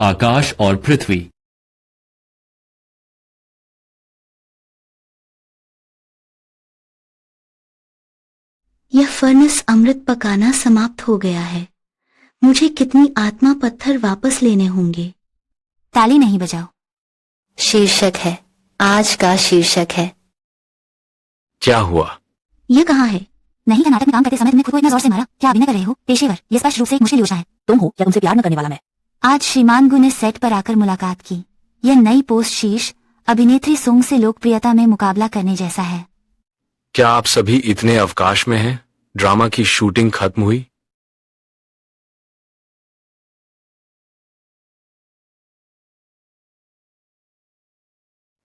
आकाश और पृथ्वी। यह फर्नेस अमृत पकाना समाप्त हो गया है। मुझे कितनी आत्मा पत्थर वापस लेने होंगे। ताली नहीं बजाओ। शीर्षक है, आज का शीर्षक है क्या हुआ? यह कहाँ है? नहीं, नाटक में काम करते समय तुमने खुद को इतना जोर से मारा। क्या अभिनय कर रहे हो? पेशेवर, यह स्पष्ट रूप से एक मुश्किल योजना है। तुम हो या तुमसे प्यार न करने वाला मैं। आज श्रीमान गु ने सेट पर आकर मुलाकात की। यह नई पोस्ट शीर्ष अभिनेत्री सोंग से लोकप्रियता में मुकाबला करने जैसा है। क्या आप सभी इतने अवकाश में हैं? ड्रामा की शूटिंग खत्म हुई?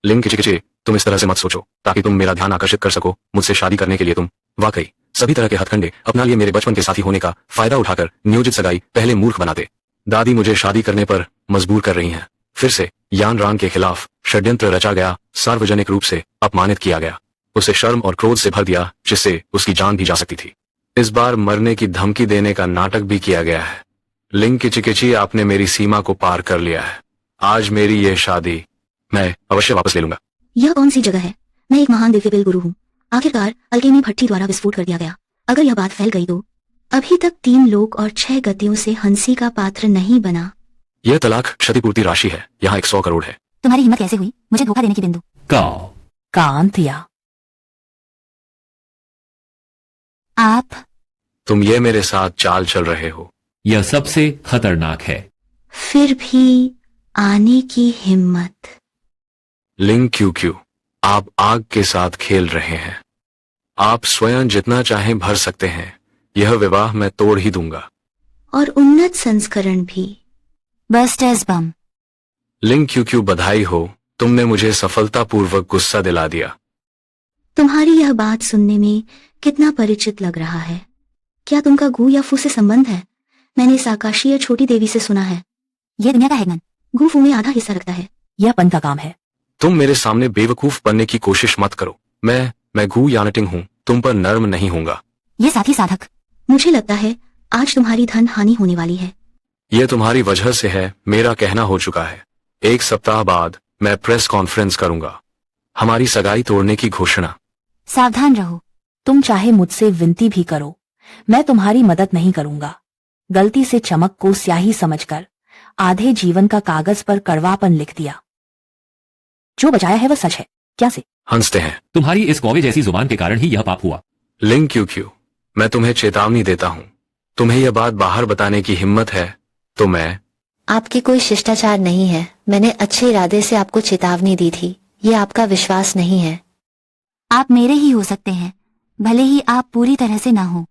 लिंग किचे, तुम इस तरह से मत सोचो ताकि तुम मेरा ध्यान आकर्षित कर सको। मुझसे शादी करने के लिए तुम वाकई सभी तरह के हथकंडे अपना लिए मेरे बचपन के साथी होने का फायदा उठाकर नियोजित सगाई पहले मूर्ख बनाते। दादी मुझे शादी करने पर मजबूर कर रही हैं। फिर से यान रान के खिलाफ षड्यंत्र रचा गया, सार्वजनिक रूप से अपमानित किया गया, उसे शर्म और क्रोध से भर दिया जिससे उसकी जान भी जा सकती थी। इस बार मरने की धमकी देने का नाटक भी किया गया है। लिंग किचिकिची, आपने मेरी सीमा को पार कर लिया है। आज मेरी यह शादी मैं अवश्य वापस ले लूंगा। यह कौन सी जगह है? मैं एक महान दिव्य गुरु हूँ। आखिरकार अल्केमी भट्टी द्वारा विस्फोट कर दिया गया। अगर यह बात फैल गई तो अभी तक 3 लोक और 6 गतियों से हंसी का पात्र नहीं बना। यह तलाक क्षतिपूर्ति राशि है। यहाँ 100 करोड़ है। तुम्हारी हिम्मत कैसे हुई मुझे धोखा देने की बिंदु? काओ। कांतिया, आप तुम ये मेरे साथ चाल चल रहे हो। यह सबसे खतरनाक है। फिर भी आने की हिम्मत। लिंग क्यू, आप आग के साथ खेल रहे हैं। आप स्वयं जितना चाहें भर सकते हैं। यह विवाह मैं तोड़ ही दूंगा। और उन्नत संस्करण भी। बस्टर्स बम। लिंग क्यू, बधाई हो, तुमने मुझे सफलतापूर्वक गुस्सा दिला दिया। तुम्हारी यह बात सुनने में कितना परिचित लग रहा है। क्या तुमका गु या फू से संबंध है? मैंने इस आकाशीय छोटी देवी से सुना है। यह दुनिया का हैगमन गु फू में आधा हिस्सा रखता है। यह पन का काम है। तुम मेरे सामने बेवकूफ बनने की कोशिश मत करो। मैं गु यानटिंग हूँ, तुम पर नर्म नहीं होऊंगा। यह साथी साधक। मुझे लगता है आज तुम्हारी धन हानि होने वाली है। यह तुम्हारी वजह से है। मेरा कहना हो चुका है। 1 सप्ताह बाद मैं प्रेस कॉन्फ्रेंस करूंगा। हमारी सगाई तोड़ने की घोषणा। सावधान रहो। तुम चाहे मुझसे विनती भी करो, मैं तुम्हारी मदद नहीं करूंगा। गलती से चमक को स्याही समझकर आधे जीवन का कागज पर कड़वापन लिख दिया। जो बचाया है वह सच है। क्या से हंसते हैं? तुम्हारी इस कौवे जैसी जुबान के कारण ही यह पाप हुआ। लिंग क्यू, मैं तुम्हें चेतावनी देता हूँ। तुम्हें यह बात बाहर बताने की हिम्मत है तो मैं। आपकी कोई शिष्टाचार नहीं है। मैंने अच्छे इरादे से आपको चेतावनी दी थी। ये आपका विश्वास नहीं है। आप मेरे ही हो सकते हैं, भले ही आप पूरी तरह से ना हो।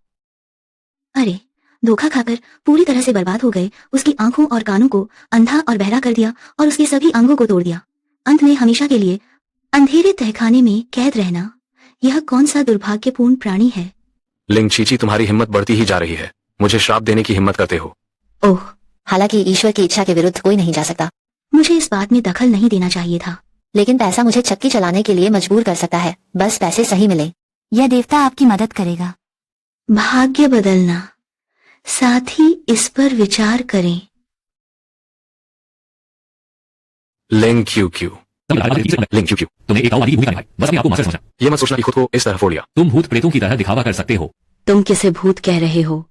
अरे, धोखा खाकर पूरी तरह से बर्बाद हो गए। उसकी आंखों और कानों को अंधा और बहरा कर दिया और उसके सभी अंगों को तोड़ दिया। अंत में हमेशा के लिए अंधेरे तहखाने में कैद रहना। यह कौन सा दुर्भाग्यपूर्ण प्राणी है? लिंग चीची, तुम्हारी हिम्मत बढ़ती ही जा रही है। मुझे श्राप देने की हिम्मत करते हो। ओह, हालांकि ईश्वर की इच्छा के विरुद्ध कोई नहीं जा सकता। मुझे इस बात में दखल नहीं देना चाहिए था। लेकिन पैसा मुझे चक्की चलाने के लिए मजबूर कर सकता है। बस पैसे सही मिले। यह देवता आपकी मदद करेगा। भाग्य बदलना, साथ ही इस पर विचार करें। लिंग क्यू, लिंग क्यू, तुमने एक आवाज़ भूमिका निभाई, बस अपने आप को मास्टर समझा। ये मत सोचना कि खुद को इस तरह फोड़ लिया। तुम भूत प्रेतों की तरह दिखावा कर सकते हो। तुम किसे भूत कह रहे हो?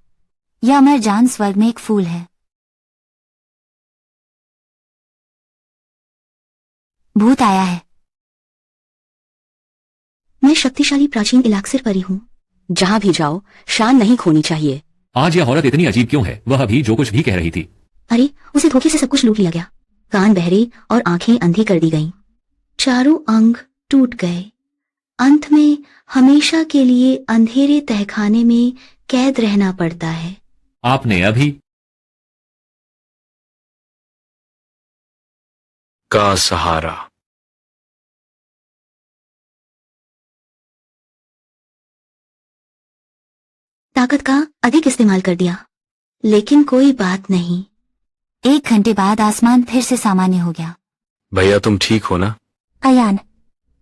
यह अमर जान स्वर्ग में एक फूल है। भूत आया है। मैं शक्तिशाली प्राचीन इलाक्सिर परी हूँ। जहाँ भी जाओ शान नहीं खोनी चाहिए। आज यह औरत इतनी अजीब क्यों है? वह अभी जो कुछ भी कह रही थी। अरे, उसे धोखे से सब कुछ लूट लिया गया। कान बहरे और आंखें अंधी कर दी गईं। चारों अंग टूट गए। अंत में हमेशा के लिए अंधेरे तहखाने में कैद रहना पड़ता है। आपने अभी का सहारा। ताकत का अधिक इस्तेमाल कर दिया, लेकिन कोई बात नहीं। 1 घंटे बाद आसमान फिर से सामान्य हो गया। भैया तुम ठीक हो ना? अयान,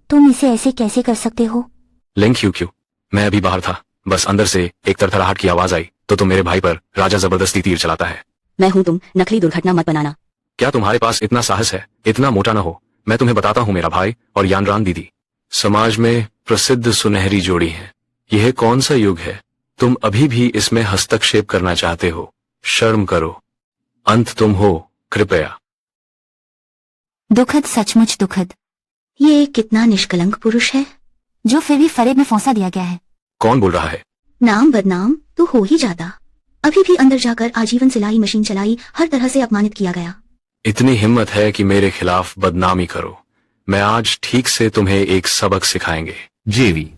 तुम इसे ऐसे कैसे कर सकते हो? लिंग क्यू, मैं अभी बाहर था। बस अंदर से एक तरथराहट की आवाज आई तो मेरे भाई पर राजा जबरदस्ती तीर चलाता है। मैं हूं तुम, नकली दुर्घटना मत बनाना। क्या तुम्हारे पास इतना साहस है? इतना मोटा ना हो। मैं तुम्हें बताता हूँ मेरा भाई और यानरान दीदी समाज में प्रसिद्ध सुनहरी जोड़ी है। यह कौन सा युग है? तुम अभी भी इसमें हस्तक्षेप करना चाहते हो? शर्म करो। अंत तुम हो, कृपया। दुखद, सचमुच दुखद। ये कितना निष्कलंक पुरुष है, जो फिर भी फरेब में फंसा दिया गया है। कौन बोल रहा है? नाम बदनाम तो हो ही जाता। अभी भी अंदर जाकर आजीवन सिलाई मशीन चलाई, हर तरह से अपमानित किया गया। इतनी हिम्मत है कि मेरे खिलाफ बदनामी करो। मैं आज ठीक से तुम्हें एक सबक सिखाएंगे। जेवी,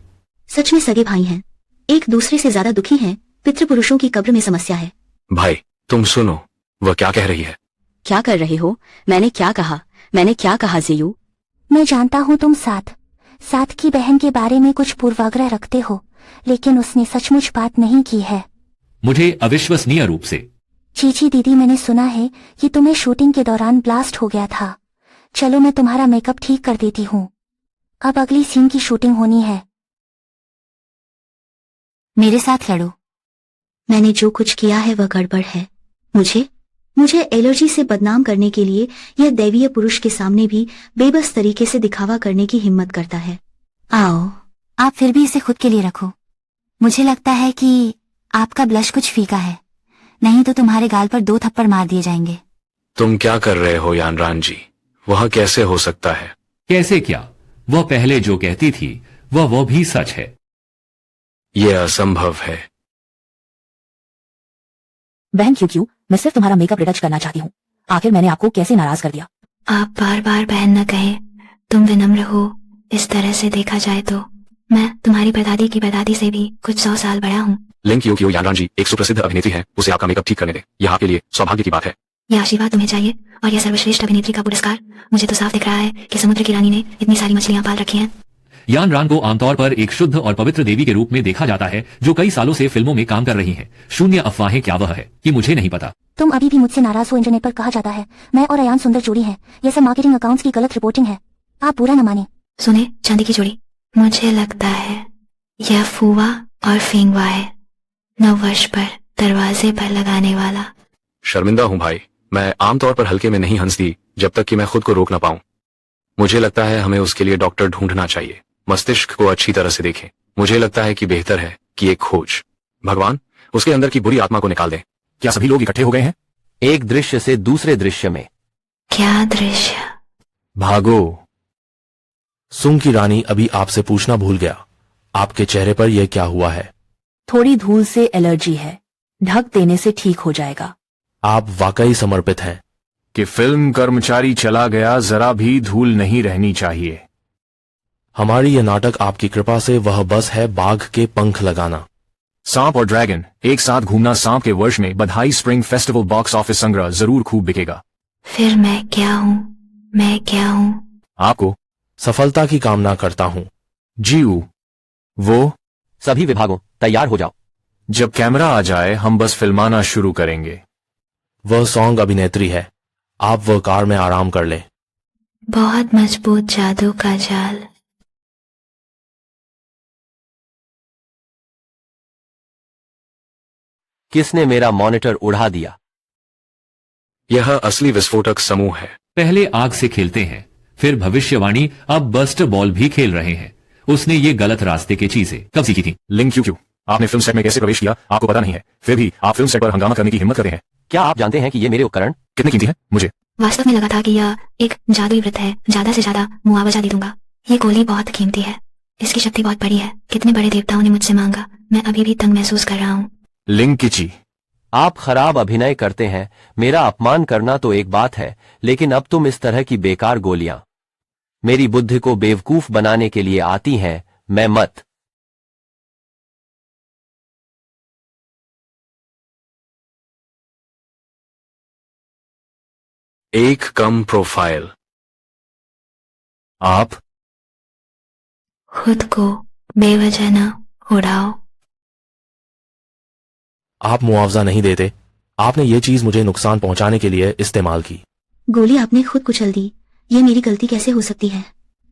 सच में सगे भाई हैं, एक दूसरे से ज्यादा दुखी हैं। पितृपुरुषों की कब्र में समस्या है। भाई तुम सुनो, वह क्या कह रही है? क्या कर रहे हो? मैंने क्या कहा? मैंने क्या कहा ज़ेयू? मैं जानता हूँ तुम साथ की बहन के बारे में कुछ पूर्वाग्रह रखते हो, लेकिन उसने सचमुच बात नहीं की है। मुझे अविश्वसनीय रूप से। चीची दीदी, मैंने सुना है कि तुम्हें शूटिंग के दौरान ब्लास्ट हो गया था। चलो मैं तुम्हारा मेकअप ठीक कर देती हूँ। अब अगली सीन की शूटिंग होनी है। मेरे साथ लड़ो। मैंने जो कुछ किया है वह गड़बड़ है। मुझे एलर्जी से बदनाम करने के लिए यह दैवीय पुरुष के सामने भी बेबस तरीके से दिखावा करने की हिम्मत करता है। आओ। आप फिर भी इसे खुद के लिए रखो। मुझे लगता है कि आपका ब्लश कुछ फीका है, नहीं तो तुम्हारे गाल पर 2 थप्पड़ मार दिए जाएंगे। तुम क्या कर रहे हो यानरान जी? वह कैसे हो सकता है? कैसे क्या? वह पहले जो कहती थी वह भी सच है। यह असंभव है। बहन क्यों? मैं सिर्फ तुम्हारा मेकअप रिटच करना चाहती हूँ। आखिर मैंने आपको कैसे नाराज कर दिया? आप बार बार बहन न कहे। तुम विनम्र हो। इस तरह से देखा जाए तो मैं तुम्हारी परदादी की परदादी से भी कुछ 100 साल बड़ा हूँ। लिंग क्यों यानरान जी एक सुप्रसिद्ध अभिनेत्री है, उसे आपका मेकअप ठीक करने दे। यह आपके लिए सौभाग्य की बात है। यह आशीर्वाद तुम्हें चाहिए और यह सर्वश्रेष्ठ अभिनेत्री का पुरस्कार। मुझे तो साफ दिख रहा है कि समुद्र की रानी ने इतनी सारी मछलियां पाल रखी हैं। यानरान को आमतौर पर एक शुद्ध और पवित्र देवी के रूप में देखा जाता है, जो कई सालों से फिल्मों में काम कर रही हैं। शून्य अफवाहें क्या वह है कि मुझे नहीं पता। तुम अभी भी मुझसे नाराज हो। इंटरनेट पर कहा जाता है मैं और अयान सुंदर जोड़ी है। यह सब मार्केटिंग अकाउंट्स की गलत रिपोर्टिंग है। आप बुरा न माने। सुने, चांदी की जोड़ी। मुझे लगता है यह फूवा और फेंगवा है, 9 वर्ष पर दरवाजे पर लगाने वाला। शर्मिंदा हूँ भाई, मैं आमतौर पर हल्के में नहीं हंसती जब तक कि मैं खुद को रोक ना पाऊं। मुझे लगता है हमें उसके लिए डॉक्टर ढूंढना चाहिए। मस्तिष्क को अच्छी तरह से देखें। मुझे लगता है कि बेहतर है कि एक खोज, भगवान उसके अंदर की बुरी आत्मा को निकाल दें। क्या सभी लोग इकट्ठे हो गए हैं? एक दृश्य से दूसरे दृश्य में। क्या दृश्य? भागो। सुंग की रानी अभी आपसे पूछना भूल गया, आपके चेहरे पर यह क्या हुआ है? थोड़ी धूल से एलर्जी है, ढक देने से ठीक हो जाएगा। आप वाकई समर्पित हैं। कि फिल्म कर्मचारी चला गया, जरा भी धूल नहीं रहनी चाहिए। हमारी यह नाटक आपकी कृपा से वह बस है बाघ के पंख लगाना। सांप और ड्रैगन एक साथ घूमना सांप के वर्ष में बधाई स्प्रिंग फेस्टिवल बॉक्स ऑफिस संग्रह जरूर खूब बिकेगा। फिर मैं क्या हूँ? आपको सफलता की कामना करता हूँ। जीऊ, वो सभी विभागों तैयार हो जाओ। जब कैमरा आ जाए हम बस फिल्माना शुरू करेंगे। वह सॉन्ग अभिनेत्री है, आप वह कार में आराम कर ले। बहुत मजबूत जादू का जाल। किसने मेरा मॉनिटर उड़ा दिया? यह असली विस्फोटक समूह है। पहले आग से खेलते हैं, फिर भविष्यवाणी, अब बस्ट बॉल भी खेल रहे हैं। उसने ये गलत रास्ते की चीजें कब सीखी थी? लिंग क्यों? आपने फिल्म सेट में कैसे प्रवेश किया आपको पता नहीं है, फिर भी आप फिल्म सेट पर हंगामा करने की हिम्मत करते हैं। क्या आप जानते हैं कि ये मेरे उपकरण कितने कीमती है? मुझे वास्तव में लगा था कि यह एक जादुई व्रत है, ज्यादा से ज्यादा मुआवजा दे दूंगा। ये गोली बहुत कीमती है, इसकी शक्ति बहुत बड़ी है। कितने बड़े देवताओं ने मुझसे मांगा, मैं अभी भी तंग महसूस कर रहा हूँ। लिंग किची, आप खराब अभिनय करते हैं। मेरा अपमान करना तो एक बात है, लेकिन अब तुम इस तरह की बेकार गोलियां मेरी बुद्धि को बेवकूफ बनाने के लिए आती हैं। मैं मत। एक कम प्रोफाइल। आप खुद को बेवजह न उड़ाओ। आप मुआवजा नहीं देते। आपने ये चीज मुझे नुकसान पहुंचाने के लिए इस्तेमाल की। गोली आपने खुद कुचल दी। ये मेरी गलती कैसे हो सकती है?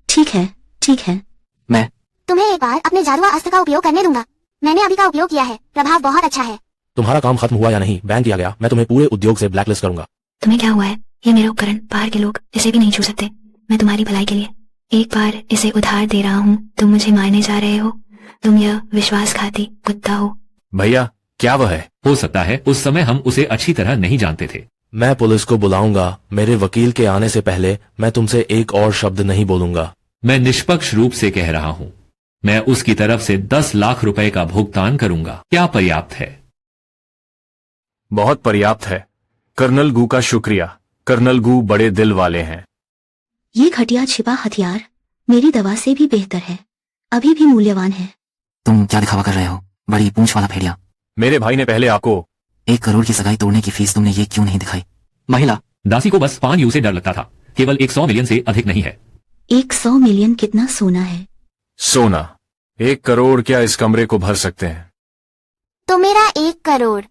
ठीक है। मैं तुम्हें एक बार अपने जादुआ अस्त्र का उपयोग करने दूंगा। मैंने अभी का उपयोग किया है, प्रभाव बहुत अच्छा है। तुम्हारा काम खत्म हुआ या नहीं बैन किया गया, मैं तुम्हें पूरे उद्योग से ब्लैकलिस्ट करूंगा। तुम्हें क्या हुआ है? ये मेरा उपकरण, बाहर के लोग इसे भी नहीं छू सकते। मैं तुम्हारी भलाई के लिए एक बार इसे उधार दे रहा हूँ। तुम मुझे मारने जा रहे हो। तुम यह विश्वासघाती कुत्ता हो। भैया, क्या वह है? हो सकता है उस समय हम उसे अच्छी तरह नहीं जानते थे। मैं पुलिस को बुलाऊंगा। मेरे वकील के आने से पहले मैं तुमसे एक और शब्द नहीं बोलूंगा। मैं निष्पक्ष रूप से कह रहा हूं, मैं उसकी तरफ से 10 लाख रुपए का भुगतान करूंगा। क्या पर्याप्त है? बहुत पर्याप्त है। कर्नल गू का शुक्रिया। कर्नल गू बड़े दिल वाले हैं। ये घटिया छिपा हथियार मेरी दवा से भी बेहतर है, अभी भी मूल्यवान है। तुम क्या दिखावा कर रहे हो, बड़ी पूंछ वाला भेड़िया? मेरे भाई ने पहले आपको 1 करोड़ की सगाई तोड़ने की फीस तुमने ये क्यों नहीं दिखाई? महिला दासी को बस 5 यू से डर लगता था, केवल 100 मिलियन से अधिक नहीं है। 100 मिलियन कितना सोना है? सोना 1 करोड़ क्या इस कमरे को भर सकते हैं? तो मेरा 1 करोड़।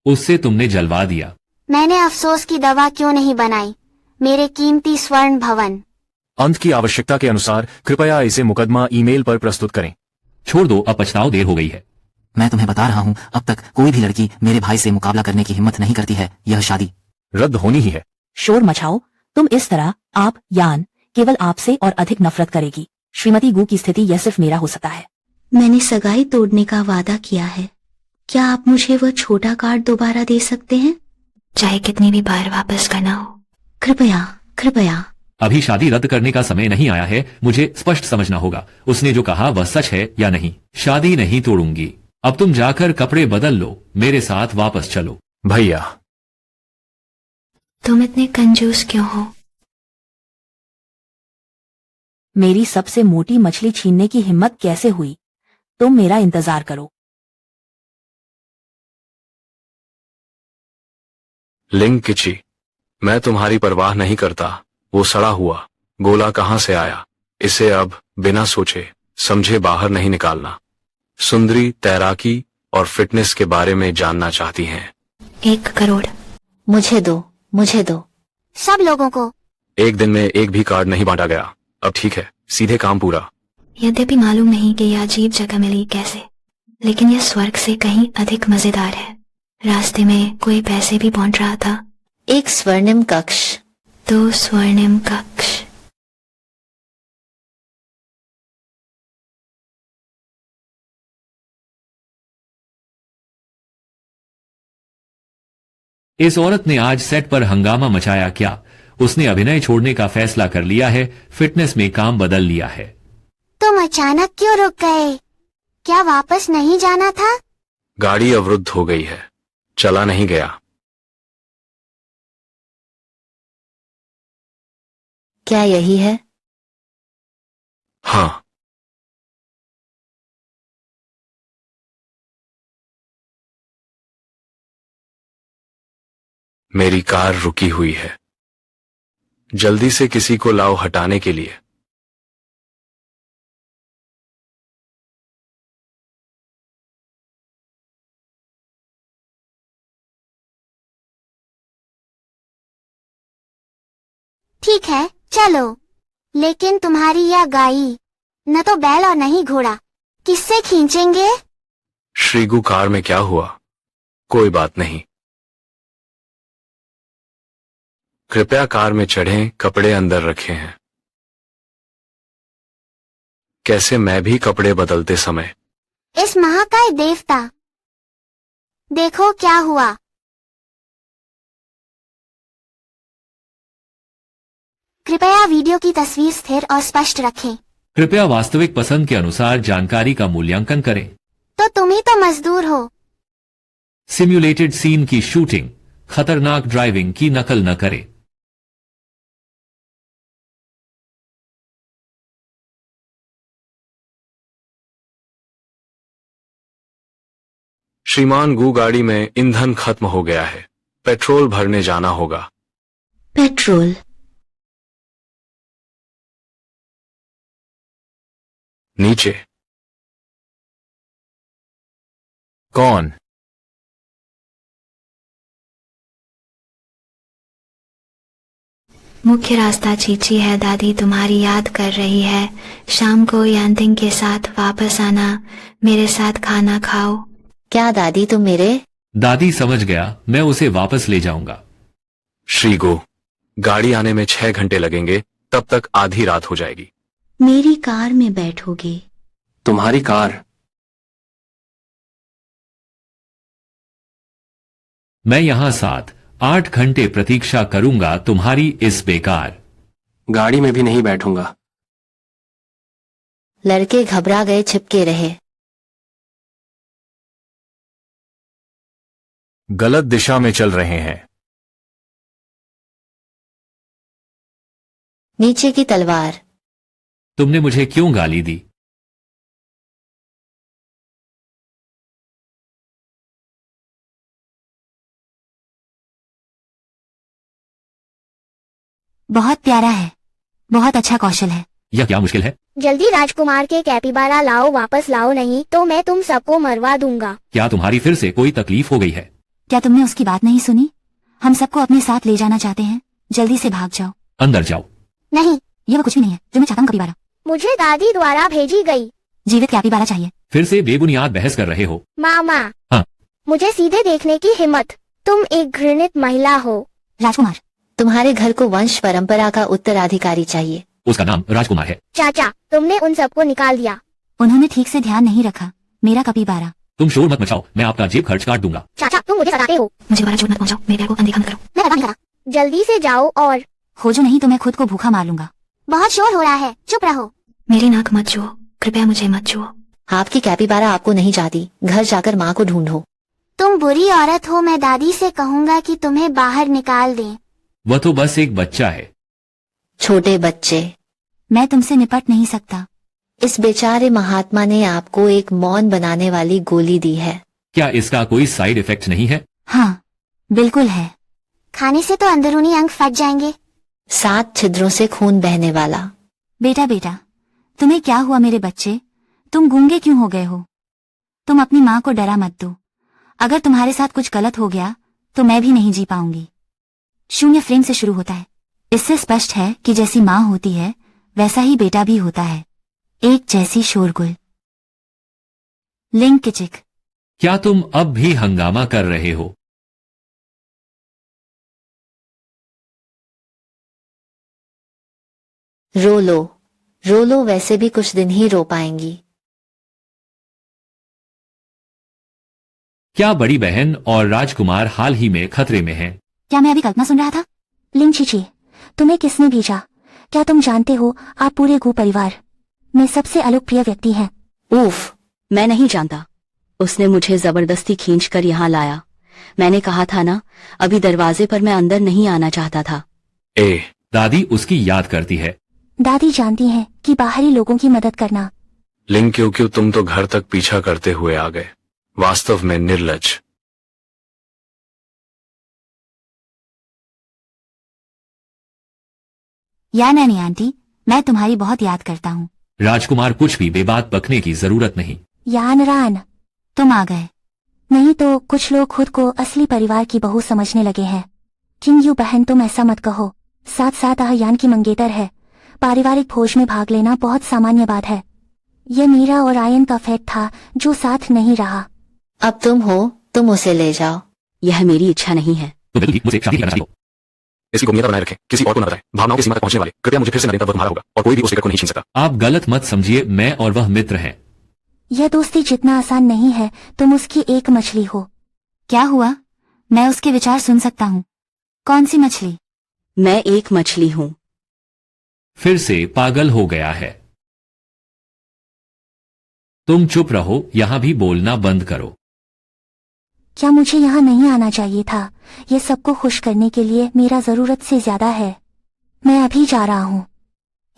उससे तुमने जलवा दिया। मैंने अफसोस की दवा क्यों नहीं बनाई? मेरे कीमती स्वर्ण भवन। अंत की आवश्यकता के अनुसार कृपया इसे मुकदमा ईमेल पर प्रस्तुत करें। छोड़ दो, अब पछताओ, देर हो गई है। मैं तुम्हें बता रहा हूँ, अब तक कोई भी लड़की मेरे भाई से मुकाबला करने की हिम्मत नहीं करती है। यह शादी रद्द होनी ही है। शोर मचाओ तुम इस तरह, आप यान केवल आपसे और अधिक नफरत करेगी। श्रीमती गू की स्थिति यह सिर्फ मेरा हो सकता है। मैंने सगाई तोड़ने का वादा किया है। क्या आप मुझे वह छोटा कार्ड दोबारा दे सकते हैं? चाहे कितनी भी बार वापस करना हो। कृपया कृपया। अभी शादी रद्द करने का समय नहीं आया है। मुझे स्पष्ट समझना होगा, उसने जो कहा वह सच है या नहीं। शादी नहीं तोड़ूंगी। अब तुम जाकर कपड़े बदल लो, मेरे साथ वापस चलो। भैया, तुम इतने कंजूस क्यों हो? मेरी सबसे मोटी मछली छीनने की हिम्मत कैसे हुई? तुम मेरा इंतजार करो। लिंग किची, मैं तुम्हारी परवाह नहीं करता। वो सड़ा हुआ गोला कहां से आया, इसे अब बिना सोचे समझे बाहर नहीं निकालना। सुंदरी तैराकी और फिटनेस के बारे में जानना चाहती हैं। 1 करोड़। मुझे दो, मुझे दो। सब लोगों को। एक दिन में एक भी कार्ड नहीं बांटा गया। अब ठीक है, सीधे काम पूरा। यद्यपि मालूम नहीं कि यह अजीब जगह मिली कैसे, लेकिन यह स्वर्ग से कहीं अधिक मजेदार है। रास्ते में कोई पैसे भी बांट रहा था। 1 स्वर्णिम कक्ष। 2 स्वर्णिम कक्ष। इस औरत ने आज सेट पर हंगामा मचाया क्या? उसने अभिनय छोड़ने का फैसला कर लिया है, फिटनेस में काम बदल लिया है। तुम अचानक क्यों रुक गए? क्या वापस नहीं जाना था? गाड़ी अवरुद्ध हो गई है, चला नहीं गया। क्या यही है? हाँ। मेरी कार रुकी हुई है, जल्दी से किसी को लाओ हटाने के लिए। ठीक है, चलो। लेकिन तुम्हारी यह गाड़ी न तो बैल और नहीं घोड़ा, किससे खींचेंगे? श्रीगु, कार में क्या हुआ? कोई बात नहीं, कृपया कार में चढ़ें, कपड़े अंदर रखे हैं। कैसे मैं भी कपड़े बदलते समय। इस महाकाय देवता, देखो क्या हुआ। कृपया वीडियो की तस्वीर स्थिर और स्पष्ट रखें। कृपया वास्तविक पसंद के अनुसार जानकारी का मूल्यांकन करें। तो तुम ही तो मजदूर हो। सिम्युलेटेड सीन की शूटिंग, खतरनाक ड्राइविंग की नकल न करें। श्रीमान गु, गाड़ी में ईंधन खत्म हो गया है, पेट्रोल भरने जाना होगा। पेट्रोल? नीचे। कौन? मुख्य रास्ता चीची है। दादी तुम्हारी याद कर रही है। शाम को यांतिंग के साथ वापस आना, मेरे साथ खाना खाओ। क्या दादी तुम मेरे दादी समझ गया, मैं उसे वापस ले जाऊंगा। श्रीगो, गाड़ी आने में 6 घंटे लगेंगे, तब तक आधी रात हो जाएगी। मेरी कार में बैठोगे? तुम्हारी कार? मैं यहां 7-8 घंटे प्रतीक्षा करूंगा तुम्हारी इस बेकार गाड़ी में भी नहीं बैठूंगा। लड़के घबरा गए, छिपके रहे। गलत दिशा में चल रहे हैं। नीचे की तलवार। तुमने मुझे क्यों गाली दी? बहुत प्यारा है, बहुत अच्छा कौशल है। यह क्या मुश्किल है? जल्दी राजकुमार के कैपिबारा लाओ, वापस लाओ, नहीं तो मैं तुम सबको मरवा दूंगा। क्या तुम्हारी फिर से कोई तकलीफ हो गई है? क्या तुमने उसकी बात नहीं सुनी? हम सबको अपने साथ ले जाना चाहते हैं, जल्दी से भाग जाओ। अंदर जाओ। नहीं, ये वो कुछ भी नहीं है जो मैं चाहता हूँ कैपिबारा। मुझे दादी द्वारा भेजी गई। जीवित कैपिबारा चाहिए। फिर से बेबुनियाद बहस कर रहे हो। मामा। हाँ। मुझे सीधे देखने की हिम्मत। तुम एक घृणित महिला हो। राजकुमार, तुम्हारे घर को वंश परंपरा का उत्तराधिकारी चाहिए। उसका नाम राजकुमार है। चाचा, तुमने उन सबको निकाल दिया। उन्होंने ठीक से ध्यान नहीं रखा। मेरा कैपिबारा। तुम शोर मत मचाओ, मैं आपका जेब खर्च काट दूंगा। चाचा, तुम मुझे सताते हो। मुझे बारा चोट मत पहुंचाओ, मेरे प्यार को अनदेखा मत करो। मैं पता नहीं करा। जल्दी से जाओ और खोजो, नहीं तो मैं खुद को भूखा मार लूंगा। बहुत शोर हो रहा है, चुप रहो। मेरी नाक मत छुओ, कृपया मुझे मत छुओ। आपकी कैपिबारा आपको नहीं चाहती। घर जाकर माँ को ढूंढो। तुम बुरी औरत हो। मैं दादी से कहूंगा कि तुम्हें बाहर निकाल दें। वह तो बस एक बच्चा है। छोटे बच्चे। मैं तुमसे निपट नहीं सकता। इस बेचारे महात्मा ने आपको एक मौन बनाने वाली गोली दी है। क्या इसका कोई साइड इफेक्ट नहीं है? हाँ, बिल्कुल है। खाने से तो अंदरूनी अंग फट जाएंगे। 7 छिद्रों से खून बहने वाला। बेटा बेटा, तुम्हें क्या हुआ मेरे बच्चे? तुम गूंगे क्यों हो गए हो? तुम अपनी माँ को डरा मत दो। अगर तुम्हारे साथ कुछ गलत हो गया तो मैं भी नहीं जी पाऊंगी। 0 फ्रेम से शुरू होता है। इससे स्पष्ट है कि जैसी माँ होती है वैसा ही बेटा भी होता है। एक जैसी शोरगुल। लिंग किचिक। क्या तुम अब भी हंगामा कर रहे हो? रो लो, रो लो, वैसे भी कुछ दिन ही रो पाएंगी। क्या बड़ी बहन और राजकुमार हाल ही में खतरे में हैं? क्या मैं अभी कल्पना सुन रहा था? लिंग चीची, तुम्हें किसने भेजा? क्या तुम जानते हो आप पूरे गु परिवार में सबसे अलोकप्रिय व्यक्ति हैं? उफ, मैं नहीं जानता। उसने मुझे जबरदस्ती खींचकर यहाँ लाया। मैंने कहा था ना, अभी दरवाजे पर मैं अंदर नहीं आना चाहता था। दादी उसकी याद करती है। दादी जानती हैं कि बाहरी लोगों की मदद करना। लिंग, क्यों तुम तो घर तक पीछा करते हुए आ गए। वास्तव में निर्लज। या नैनी आंटी, मैं तुम्हारी बहुत याद करता हूँ। राजकुमार, कुछ भी बेबात बकने की जरूरत नहीं। यान रान, तुम आ गए। नहीं तो कुछ लोग खुद को असली परिवार की बहू समझने लगे हैं। किंग यू बहन, तुम ऐसा मत कहो। साथ साथ यान की मंगेतर है। पारिवारिक भोज में भाग लेना बहुत सामान्य बात है। यह मीरा और आयन का फैट था जो साथ नहीं रहा। अब तुम हो, तुम उसे ले जाओ। यह मेरी इच्छा नहीं है। तो बिल्कुल मुझे शादी करना चाहिए। इसकी गोपनीयता बनाए रखें, किसी और को न बताएं। भावनाओं की सीमा तक पहुंचने वाले कृपया मुझे फिर से न दें, तब वह तुम्हारा होगा और कोई भी उस टिकट को नहीं छीन सकता। आप गलत मत समझिए, मैं और वह मित्र हैं। यह दोस्ती जितना आसान नहीं है। तुम उसकी एक मछली हो। क्या हुआ? मैं उसके विचार सुन सकता हूँ। कौन सी मछली? मैं एक मछली हूँ। फिर से पागल हो गया है। तुम चुप रहो, यहां भी बोलना बंद करो। क्या मुझे यहाँ नहीं आना चाहिए था? यह सबको खुश करने के लिए मेरा जरूरत से ज्यादा है। मैं अभी जा रहा हूँ।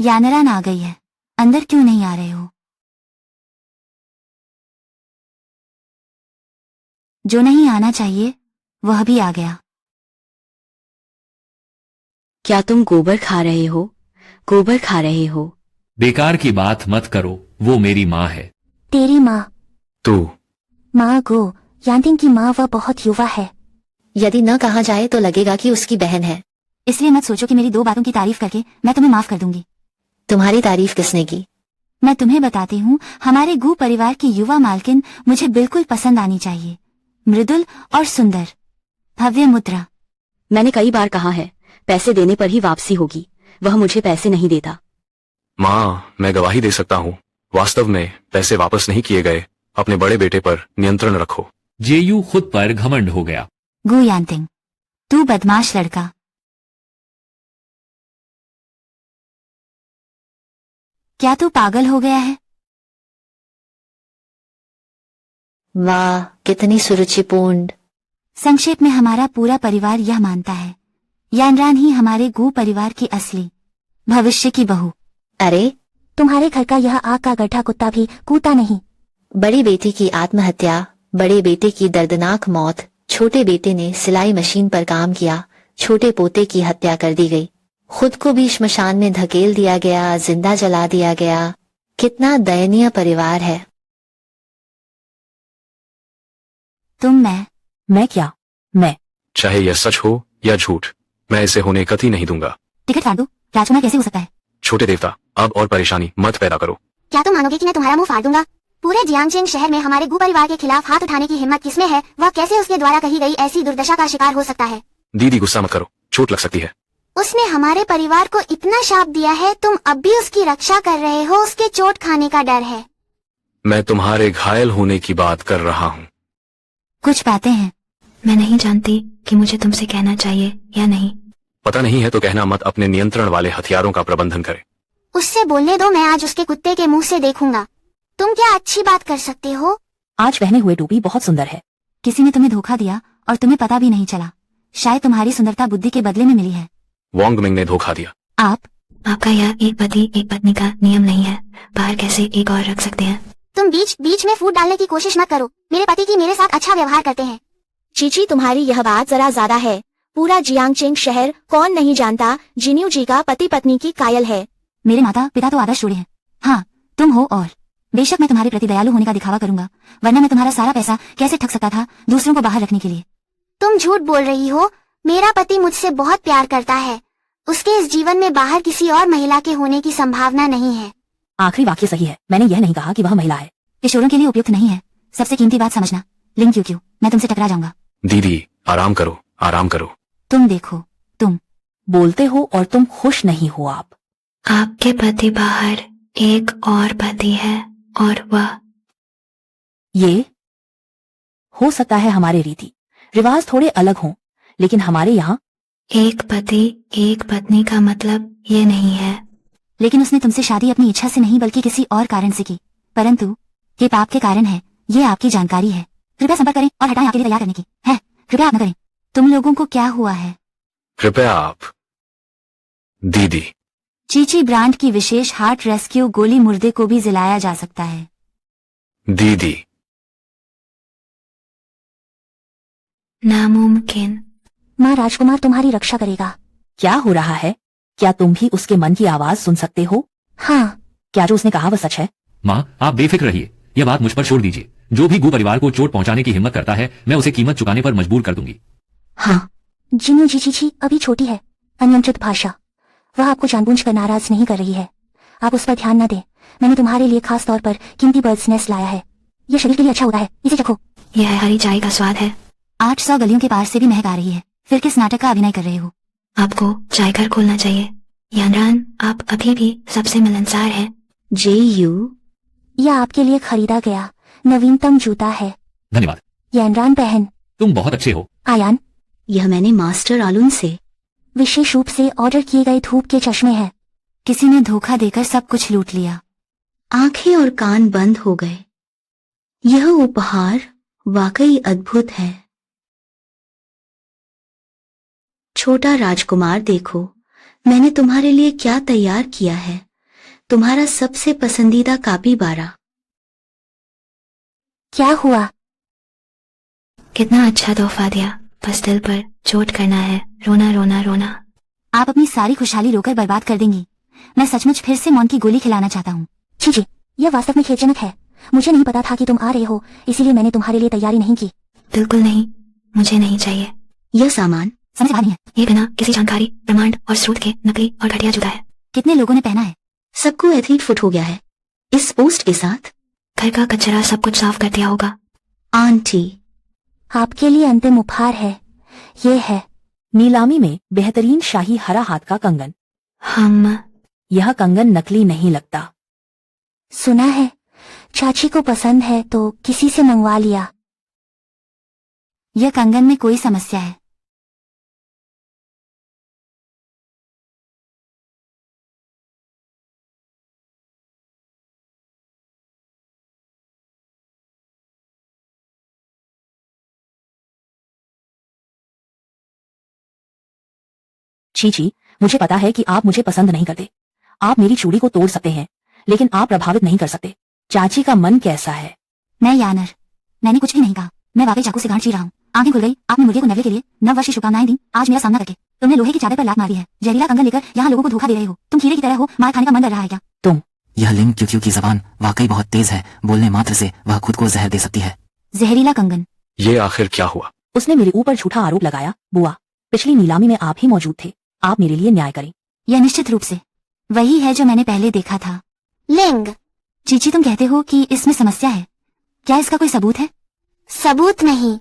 यानरान आ गई है। अंदर क्यों नहीं आ रहे हो? जो नहीं आना चाहिए वह भी आ गया। क्या तुम गोबर खा रहे हो? गोबर खा रहे हो? बेकार की बात मत करो, वो मेरी माँ है। तेरी माँ? तू माँ गो, यांतिंग की माँ वह बहुत युवा है। यदि न कहा जाए तो लगेगा कि उसकी बहन है। इसलिए मत सोचो कि मेरी 2 बातों की तारीफ करके मैं तुम्हें माफ कर दूंगी। तुम्हारी तारीफ किसने की? मैं तुम्हें बताती हूँ, हमारे गू परिवार की युवा मालकिन मुझे बिल्कुल पसंद आनी चाहिए, मृदुल और सुंदर। भव्य मुद्रा। मैंने कई बार कहा है, पैसे देने पर ही वापसी होगी। वह मुझे पैसे नहीं देता। माँ, मैं गवाही दे सकता हूँ, वास्तव में पैसे वापस नहीं किए गए। अपने बड़े बेटे पर नियंत्रण रखो। जेयू खुद पर घमंड हो गया। गू यांतिंग, तू बदमाश लड़का। क्या तू पागल हो गया है? वाह, कितनी सुरुचिपूर्ण। संक्षेप में हमारा पूरा परिवार यह मानता है, यानरान ही हमारे गू परिवार की असली भविष्य की बहू। अरे, तुम्हारे घर का यह आग का गड्ढा कुत्ता भी कूता नहीं। बड़ी बेटी की आत्महत्या, बड़े बेटे की दर्दनाक मौत, छोटे बेटे ने सिलाई मशीन पर काम किया, छोटे पोते की हत्या कर दी गई, खुद को भी श्मशान में धकेल दिया गया, जिंदा जला दिया गया। कितना दयनीय परिवार है। तुम, मैं क्या? मैं चाहे यह सच हो या झूठ, मैं इसे होने कतई नहीं दूंगा। टिकट काट दो। राजकुमार कैसे हो सकता है? छोटे देवता, अब और परेशानी मत पैदा करो। क्या तुम मानोगे कि मैं तुम्हारा मुंह फाड़ दूंगा? पूरे जियांगचेंग शहर में हमारे गू परिवार के खिलाफ हाथ उठाने की हिम्मत किसमें है? वह कैसे उसके द्वारा कही गई ऐसी दुर्दशा का शिकार हो सकता है? दीदी, गुस्सा मत करो, चोट लग सकती है। उसने हमारे परिवार को इतना शाप दिया है, तुम अब भी उसकी रक्षा कर रहे हो। उसके चोट खाने का डर है। मैं तुम्हारे घायल होने की बात कर रहा हूँ। कुछ बातें हैं। मैं नहीं जानती कि मुझे तुमसे कहना चाहिए या नहीं। पता नहीं है तो कहना मत। अपने नियंत्रण वाले हथियारों का प्रबंधन करें। उससे बोलने दो, मैं आज उसके कुत्ते के मुंह से देखूंगा। तुम क्या अच्छी बात कर सकते हो? आज पहने हुए टोपी बहुत सुंदर है। किसी ने तुम्हें धोखा दिया और तुम्हें पता भी नहीं चला। शायद तुम्हारी सुंदरता बुद्धि के बदले में मिली है। वोंग मिंग ने धोखा दिया। आपका यह एक पति एक पत्नी का नियम नहीं है। बाहर कैसे एक और रख सकते हैं? तुम बीच बीच में फूट डालने की कोशिश मत करो। मेरे पति की मेरे साथ अच्छा व्यवहार करते हैं। चीची, तुम्हारी यह बात जरा ज्यादा है। पूरा जियांगचेंग शहर कौन नहीं जानता जिन्यू जी का पति पत्नी की कायल है। मेरे माता पिता तो आदर्श जोड़े हैं। हाँ, तुम हो। और बेशक मैं तुम्हारे प्रति दयालु होने का दिखावा करूंगा, वरना मैं तुम्हारा सारा पैसा कैसे ठग सकता था दूसरों को बाहर रखने के लिए। तुम झूठ बोल रही हो। मेरा पति मुझसे बहुत प्यार करता है। उसके इस जीवन में बाहर किसी और महिला के होने की संभावना नहीं है। आखिरी वाक्य सही है। मैंने यह नहीं कहा कि वह महिला है। किशोरों के लिए उपयुक्त नहीं है। सबसे कीमती बात समझना। लिंग क्यों मैं तुमसे टकरा जाऊंगा। दीदी, आराम करो, आराम करो। तुम देखो, तुम बोलते हो और तुम खुश नहीं हो। आपके पति बाहर एक और पति है और वह ये हो सकता है हमारे रीति रिवाज थोड़े अलग हों, लेकिन हमारे यहाँ एक पति एक पत्नी का मतलब ये नहीं है। लेकिन उसने तुमसे शादी अपनी इच्छा से नहीं बल्कि किसी और कारण से की, परंतु ये पाप के कारण है। ये आपकी जानकारी है। कृपया संपर्क करें और हटाएं आपके लिए तैयार करने की है। कृपया आप न करें। तुम लोगों को क्या हुआ है? कृपया आप। दीदी, चीची ब्रांड की विशेष हार्ट रेस्क्यू गोली मुर्दे को भी जलाया जा सकता है। दीदी, नामुमकिन। माँ, राजकुमार तुम्हारी रक्षा करेगा। क्या हो रहा है? क्या तुम भी उसके मन की आवाज सुन सकते हो? हाँ। क्या जो उसने कहा वह सच है? माँ, आप बेफिक्र रहिए। यह बात मुझ पर छोड़ दीजिए। जो भी गू परिवार को चोट पहुंचाने की हिम्मत करता है, मैं उसे कीमत चुकाने पर मजबूर कर दूंगी। हाँ, जिन्यू जी चीची अभी छोटी है। अनियंत्रित भाषा। वह आपको जानबूझकर नाराज नहीं कर रही है। आप उस पर ध्यान न दें। मैंने तुम्हारे लिए खास तौर पर कीमती बर्ड्स नेस्ट लाया है। यह शरीर के लिए अच्छा होता है। इसे चखो। यह हरी चाय का स्वाद है। 800 गलियों के पार से भी महक आ रही है। फिर किस नाटक का अभिनय कर रहे हो? आपको चाय घर खोलना चाहिए। यानरान, आप अभी भी सबसे मिलनसार हैं। जेयू, यह आपके लिए खरीदा गया नवीनतम जूता है। धन्यवाद। यानरान बहन, तुम बहुत अच्छे हो। आयान, यह मैंने मास्टर आलून से विशेष रूप से ऑर्डर किए गए धूप के चश्मे हैं। किसी ने धोखा देकर सब कुछ लूट लिया। आंखें और कान बंद हो गए। यह उपहार वाकई अद्भुत है। छोटा राजकुमार, देखो मैंने तुम्हारे लिए क्या तैयार किया है। तुम्हारा सबसे पसंदीदा कापीबारा। क्या हुआ? कितना अच्छा तोहफा दिया। बस दिल पर चोट करना है। रोना रोना रोना। आप अपनी सारी खुशहाली रोकर बर्बाद कर देंगी। मैं सचमुच फिर से मौन की गोली खिलाना चाहता हूँ। चीची, यह वास्तव में खेदजनक है। मुझे नहीं पता था कि तुम आ रहे हो, इसीलिए मैंने तुम्हारे लिए तैयारी नहीं की। बिल्कुल नहीं, मुझे नहीं चाहिए। यह सामान समझ आ रही है। ये बिना किसी जानकारी, प्रमाण और स्रोत के नकली और घटिया जूता है। कितने लोगों ने पहना है? सबको एथलीट फुट हो गया है। इस पोस्ट के साथ घर का कचरा सब कुछ साफ कर दिया होगा। आंटी, आपके लिए अंतिम उपहार है, ये है। नीलामी में बेहतरीन शाही हरा हाथ का कंगन। हम यह कंगन नकली नहीं लगता। सुना है चाची को पसंद है तो किसी से मंगवा लिया। यह कंगन में कोई समस्या है? चीची, मुझे पता है कि आप मुझे पसंद नहीं करते। आप मेरी चूड़ी को तोड़ सकते हैं, लेकिन आप प्रभावित नहीं कर सकते। चाची का मन कैसा है? मैं यानर, मैंने कुछ भी नहीं कहा। मैं वाकई चाकू से गांठ चीर रहा हूँ। आंखें खुल गई। आपने मुर्गे को नवले के लिए नववर्ष की शुभकामनाएं दी। आज मेरा सामना करके तुमने लोहे की चादर पर लात मारी है। जहरीला कंगन लेकर यहाँ लोगों को धोखा दे रहे हो। तुम खीरे की तरह हो, मार खाने का मन कर रहा है क्या? तुम यह लिंग क्यू की जबान वाकई बहुत तेज है, बोलने मात्र से वह खुद को जहर दे सकती है। जहरीला कंगन। ये आखिर क्या हुआ? उसने मेरे ऊपर झूठा आरोप लगाया। बुआ, पिछली नीलामी में आप ही मौजूद थे। आप मेरे लिए न्याय करें। यह निश्चित रूप से वही है जो मैंने पहले देखा था। लिंग, चीची, तुम कहते हो कि इसमें समस्या है, क्या इसका कोई सबूत है? सबूत नहीं।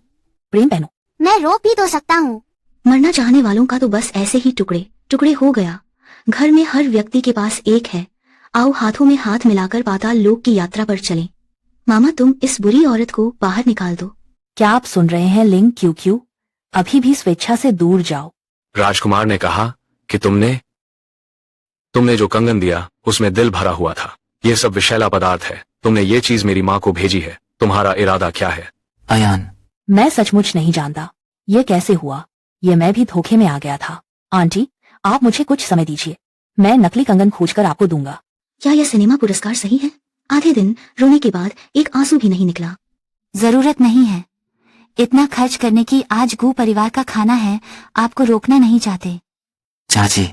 प्रेम पहनो। मैं रो भी तो सकता हूँ। मरना चाहने वालों का तो बस ऐसे ही टुकड़े टुकड़े हो गया। घर में हर व्यक्ति के पास एक है। आओ हाथों में हाथ मिलाकर पाताल लोक की यात्रा पर चलें। मामा, तुम इस बुरी औरत को बाहर निकाल दो। क्या आप सुन रहे हैं लिंग क्यू? अभी भी स्वेच्छा से दूर जाओ। राजकुमार ने कहा कि तुमने जो कंगन दिया उसमें दिल भरा हुआ था। ये सब विषैला पदार्थ है। तुमने ये चीज मेरी माँ को भेजी है। तुम्हारा इरादा क्या है? अयान, मैं सचमुच नहीं जानता ये कैसे हुआ। ये मैं भी धोखे में आ गया था। आंटी, आप मुझे कुछ समय दीजिए, मैं नकली कंगन खोजकर आपको दूंगा। क्या यह सिनेमा पुरस्कार सही है? आधे दिन रोने के बाद एक आंसू भी नहीं निकला। जरूरत नहीं है इतना खर्च करने की। आज गू परिवार का खाना है, आपको रोकना नहीं चाहते। चाची,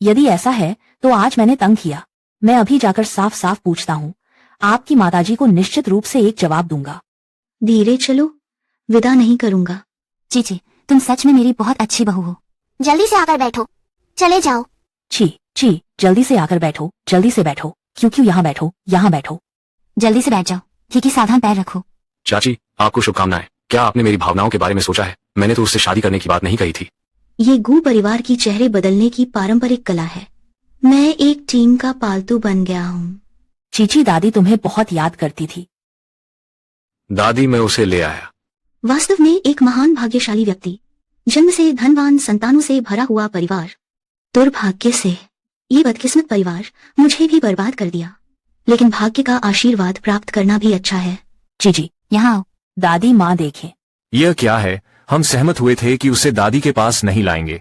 यदि ऐसा है तो आज मैंने तंग किया। मैं अभी जाकर साफ साफ पूछता हूँ। आपकी माताजी को निश्चित रूप से एक जवाब दूंगा। धीरे चलो, विदा नहीं करूंगा। चीची, तुम सच में मेरी बहुत अच्छी बहू हो। जल्दी से आकर बैठो, चले जाओ। ची, जल्दी से आकर बैठो, जल्दी से बैठो। क्यों यहाँ बैठो, यहाँ बैठो। जल्दी से बैठ जाओ, ठीक ही सावधान पैर रखो। चाची, आपको शुभकामनाएं। क्या आपने मेरी भावनाओं के बारे में सोचा है? मैंने तो उससे शादी करने की बात नहीं कही थी। ये गू परिवार की चेहरे बदलने की पारंपरिक कला है। मैं एक टीम का पालतू बन गया हूँ। चीची, दादी तुम्हें बहुत याद करती थी। दादी, मैं उसे ले आया। वास्तव में एक महान भाग्यशाली व्यक्ति, जन्म से धनवान संतानों से भरा हुआ परिवार। दुर्भाग्य से ये बदकिस्मत परिवार मुझे भी बर्बाद कर दिया। लेकिन भाग्य का आशीर्वाद प्राप्त करना भी अच्छा है। चीची, यहाँ आओ। दादी माँ देखें। यह क्या है? हम सहमत हुए थे कि उसे दादी के पास नहीं लाएंगे।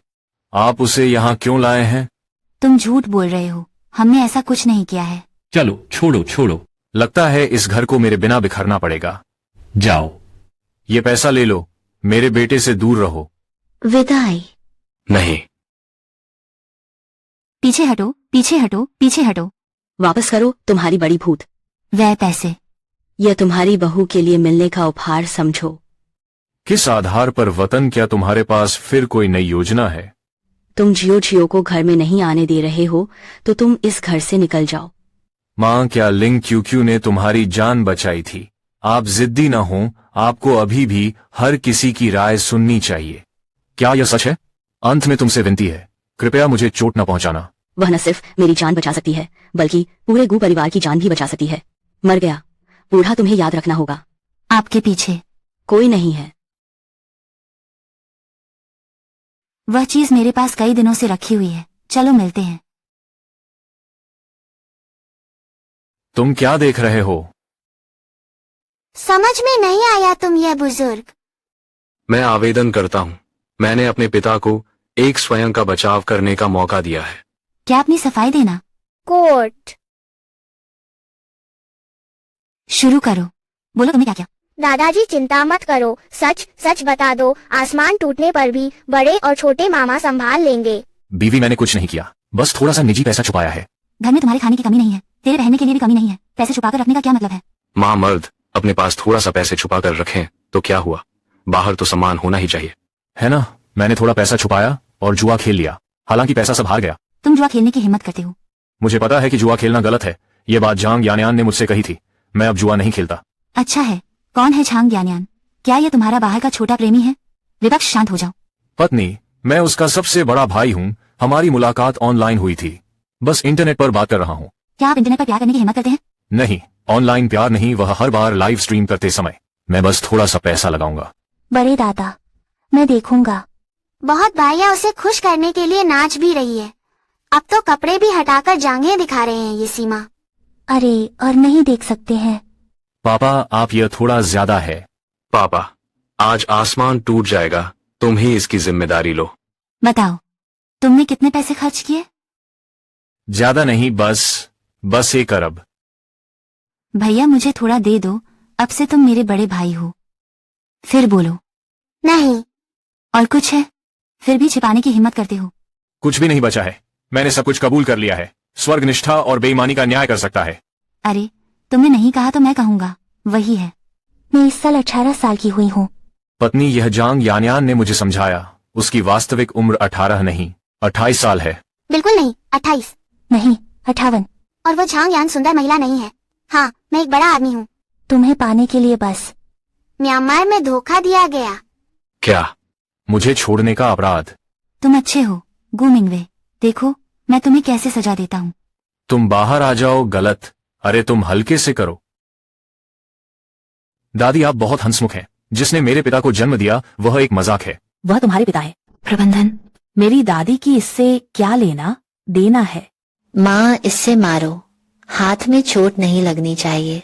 आप उसे यहाँ क्यों लाए हैं? तुम झूठ बोल रहे हो, हमने ऐसा कुछ नहीं किया है। चलो छोड़ो। लगता है इस घर को मेरे बिना बिखरना पड़ेगा। जाओ। ये पैसा ले लो, मेरे बेटे से दूर रहो। विदाई। नहीं। पीछे हटो, पीछे हटो, पीछे हटो। वापस करो तुम्हारी बड़ी भूत। वह पैसे यह तुम्हारी बहू के लिए मिलने का उपहार समझो। किस आधार पर वतन? क्या तुम्हारे पास फिर कोई नई योजना है? तुम जियो को घर में नहीं आने दे रहे हो तो तुम इस घर से निकल जाओ। माँ, क्या लिंग क्यू ने तुम्हारी जान बचाई थी? आप जिद्दी ना हो, आपको अभी भी हर किसी की राय सुननी चाहिए। क्या यह सच है? अंत में तुमसे विनती है, कृपया मुझे चोट न पहुंचाना। वह न सिर्फ मेरी जान बचा सकती है बल्कि पूरे गू परिवार की जान भी बचा सकती है। मर गया बूढ़ा तुम्हें याद रखना होगा। आपके पीछे कोई नहीं है। वह चीज मेरे पास कई दिनों से रखी हुई है। चलो मिलते हैं। तुम क्या देख रहे हो? समझ में नहीं आया तुम ये बुजुर्ग। मैं आवेदन करता हूँ। मैंने अपने पिता को एक स्वयं का बचाव करने का मौका दिया है। क्या अपनी सफाई देना? कोर्ट। शुरू करो। बोलो तुम्हें क्या क्या? दादाजी चिंता मत करो, सच सच बता दो। आसमान टूटने पर भी बड़े और छोटे मामा संभाल लेंगे। बीवी, मैंने कुछ नहीं किया, बस थोड़ा सा निजी पैसा छुपाया है। घर में तुम्हारे खाने की कमी नहीं है, तेरे रहने के लिए भी कमी नहीं है। पैसे छुपाकर रखने का क्या मतलब है? माँ, मर्द अपने पास थोड़ा सा पैसे छुपा कर रखें तो क्या हुआ? बाहर तो सम्मान होना ही चाहिए, है ना? मैंने थोड़ा पैसा छुपाया और जुआ खेल लिया, हालांकि पैसा सब हार गया। तुम जुआ खेलने की हिम्मत करते हो? मुझे पता है कि जुआ खेलना गलत है, ये बात झांग यान्यान ने मुझसे कही थी। मैं अब जुआ नहीं खेलता। अच्छा है, कौन है झांग यान्यान? क्या ये तुम्हारा बाहर का छोटा प्रेमी है? विपक्ष, शांत हो जाओ। पत्नी, मैं उसका सबसे बड़ा भाई हूँ। हमारी मुलाकात ऑनलाइन हुई थी। बस इंटरनेट पर बात कर रहा हूँ। क्या आप इंटरनेट पर प्यार करने की हिम्मत करते हैं? नहीं, ऑनलाइन प्यार नहीं, वह हर बार लाइव स्ट्रीम करते समय। मैं बस थोड़ा सा पैसा लगाऊंगा। बड़े दादा, मैं देखूंगा। बहुत भाइयां उसे खुश करने के लिए नाच भी रही है। अब तो कपड़े भी हटाकर जांघें दिखा रहे हैं ये सीमा। अरे, और नहीं देख सकते हैं। पापा, आप यह थोड़ा ज्यादा है। पापा, आज आसमान टूट जाएगा, तुम ही इसकी जिम्मेदारी लो। बताओ, तुमने कितने पैसे खर्च किए? ज्यादा नहीं, बस 1 अरब। भैया, मुझे थोड़ा दे दो, अब से तुम मेरे बड़े भाई हो। फिर बोलो। नहीं। और कुछ है? फिर भी छिपाने की हिम्मत करते हो। कुछ भी नहीं बचा है। मैंने सब कुछ कबूल कर लिया है। स्वर्ग निष्ठा और बेईमानी का न्याय कर सकता है। अरे, तुमने नहीं कहा तो मैं कहूंगा, वही है। मैं इस साल 18 साल की हुई हूँ। पत्नी, यह झांग यान्यान ने मुझे समझाया। उसकी वास्तविक उम्र 18 नहीं 28 साल है। बिल्कुल नहीं, 28 नहीं, 58। और वो झांग यान सुंदर महिला नहीं है। हाँ, मैं एक बड़ा आदमी हूँ। तुम्हें पाने के लिए बस म्यांमार में धोखा दिया गया। क्या? मुझे छोड़ने का अपराध? तुम अच्छे हो गु मिंगवे। देखो, मैं तुम्हें कैसे सजा देता हूँ। तुम बाहर आ जाओ। गलत। अरे तुम हल्के से करो। दादी, आप बहुत हंसमुख हैं। जिसने मेरे पिता को जन्म दिया वह एक मजाक है। वह तुम्हारे पिता है। प्रबंधन, मेरी दादी की इससे क्या लेना देना है? माँ, इससे मारो, हाथ में चोट नहीं लगनी चाहिए।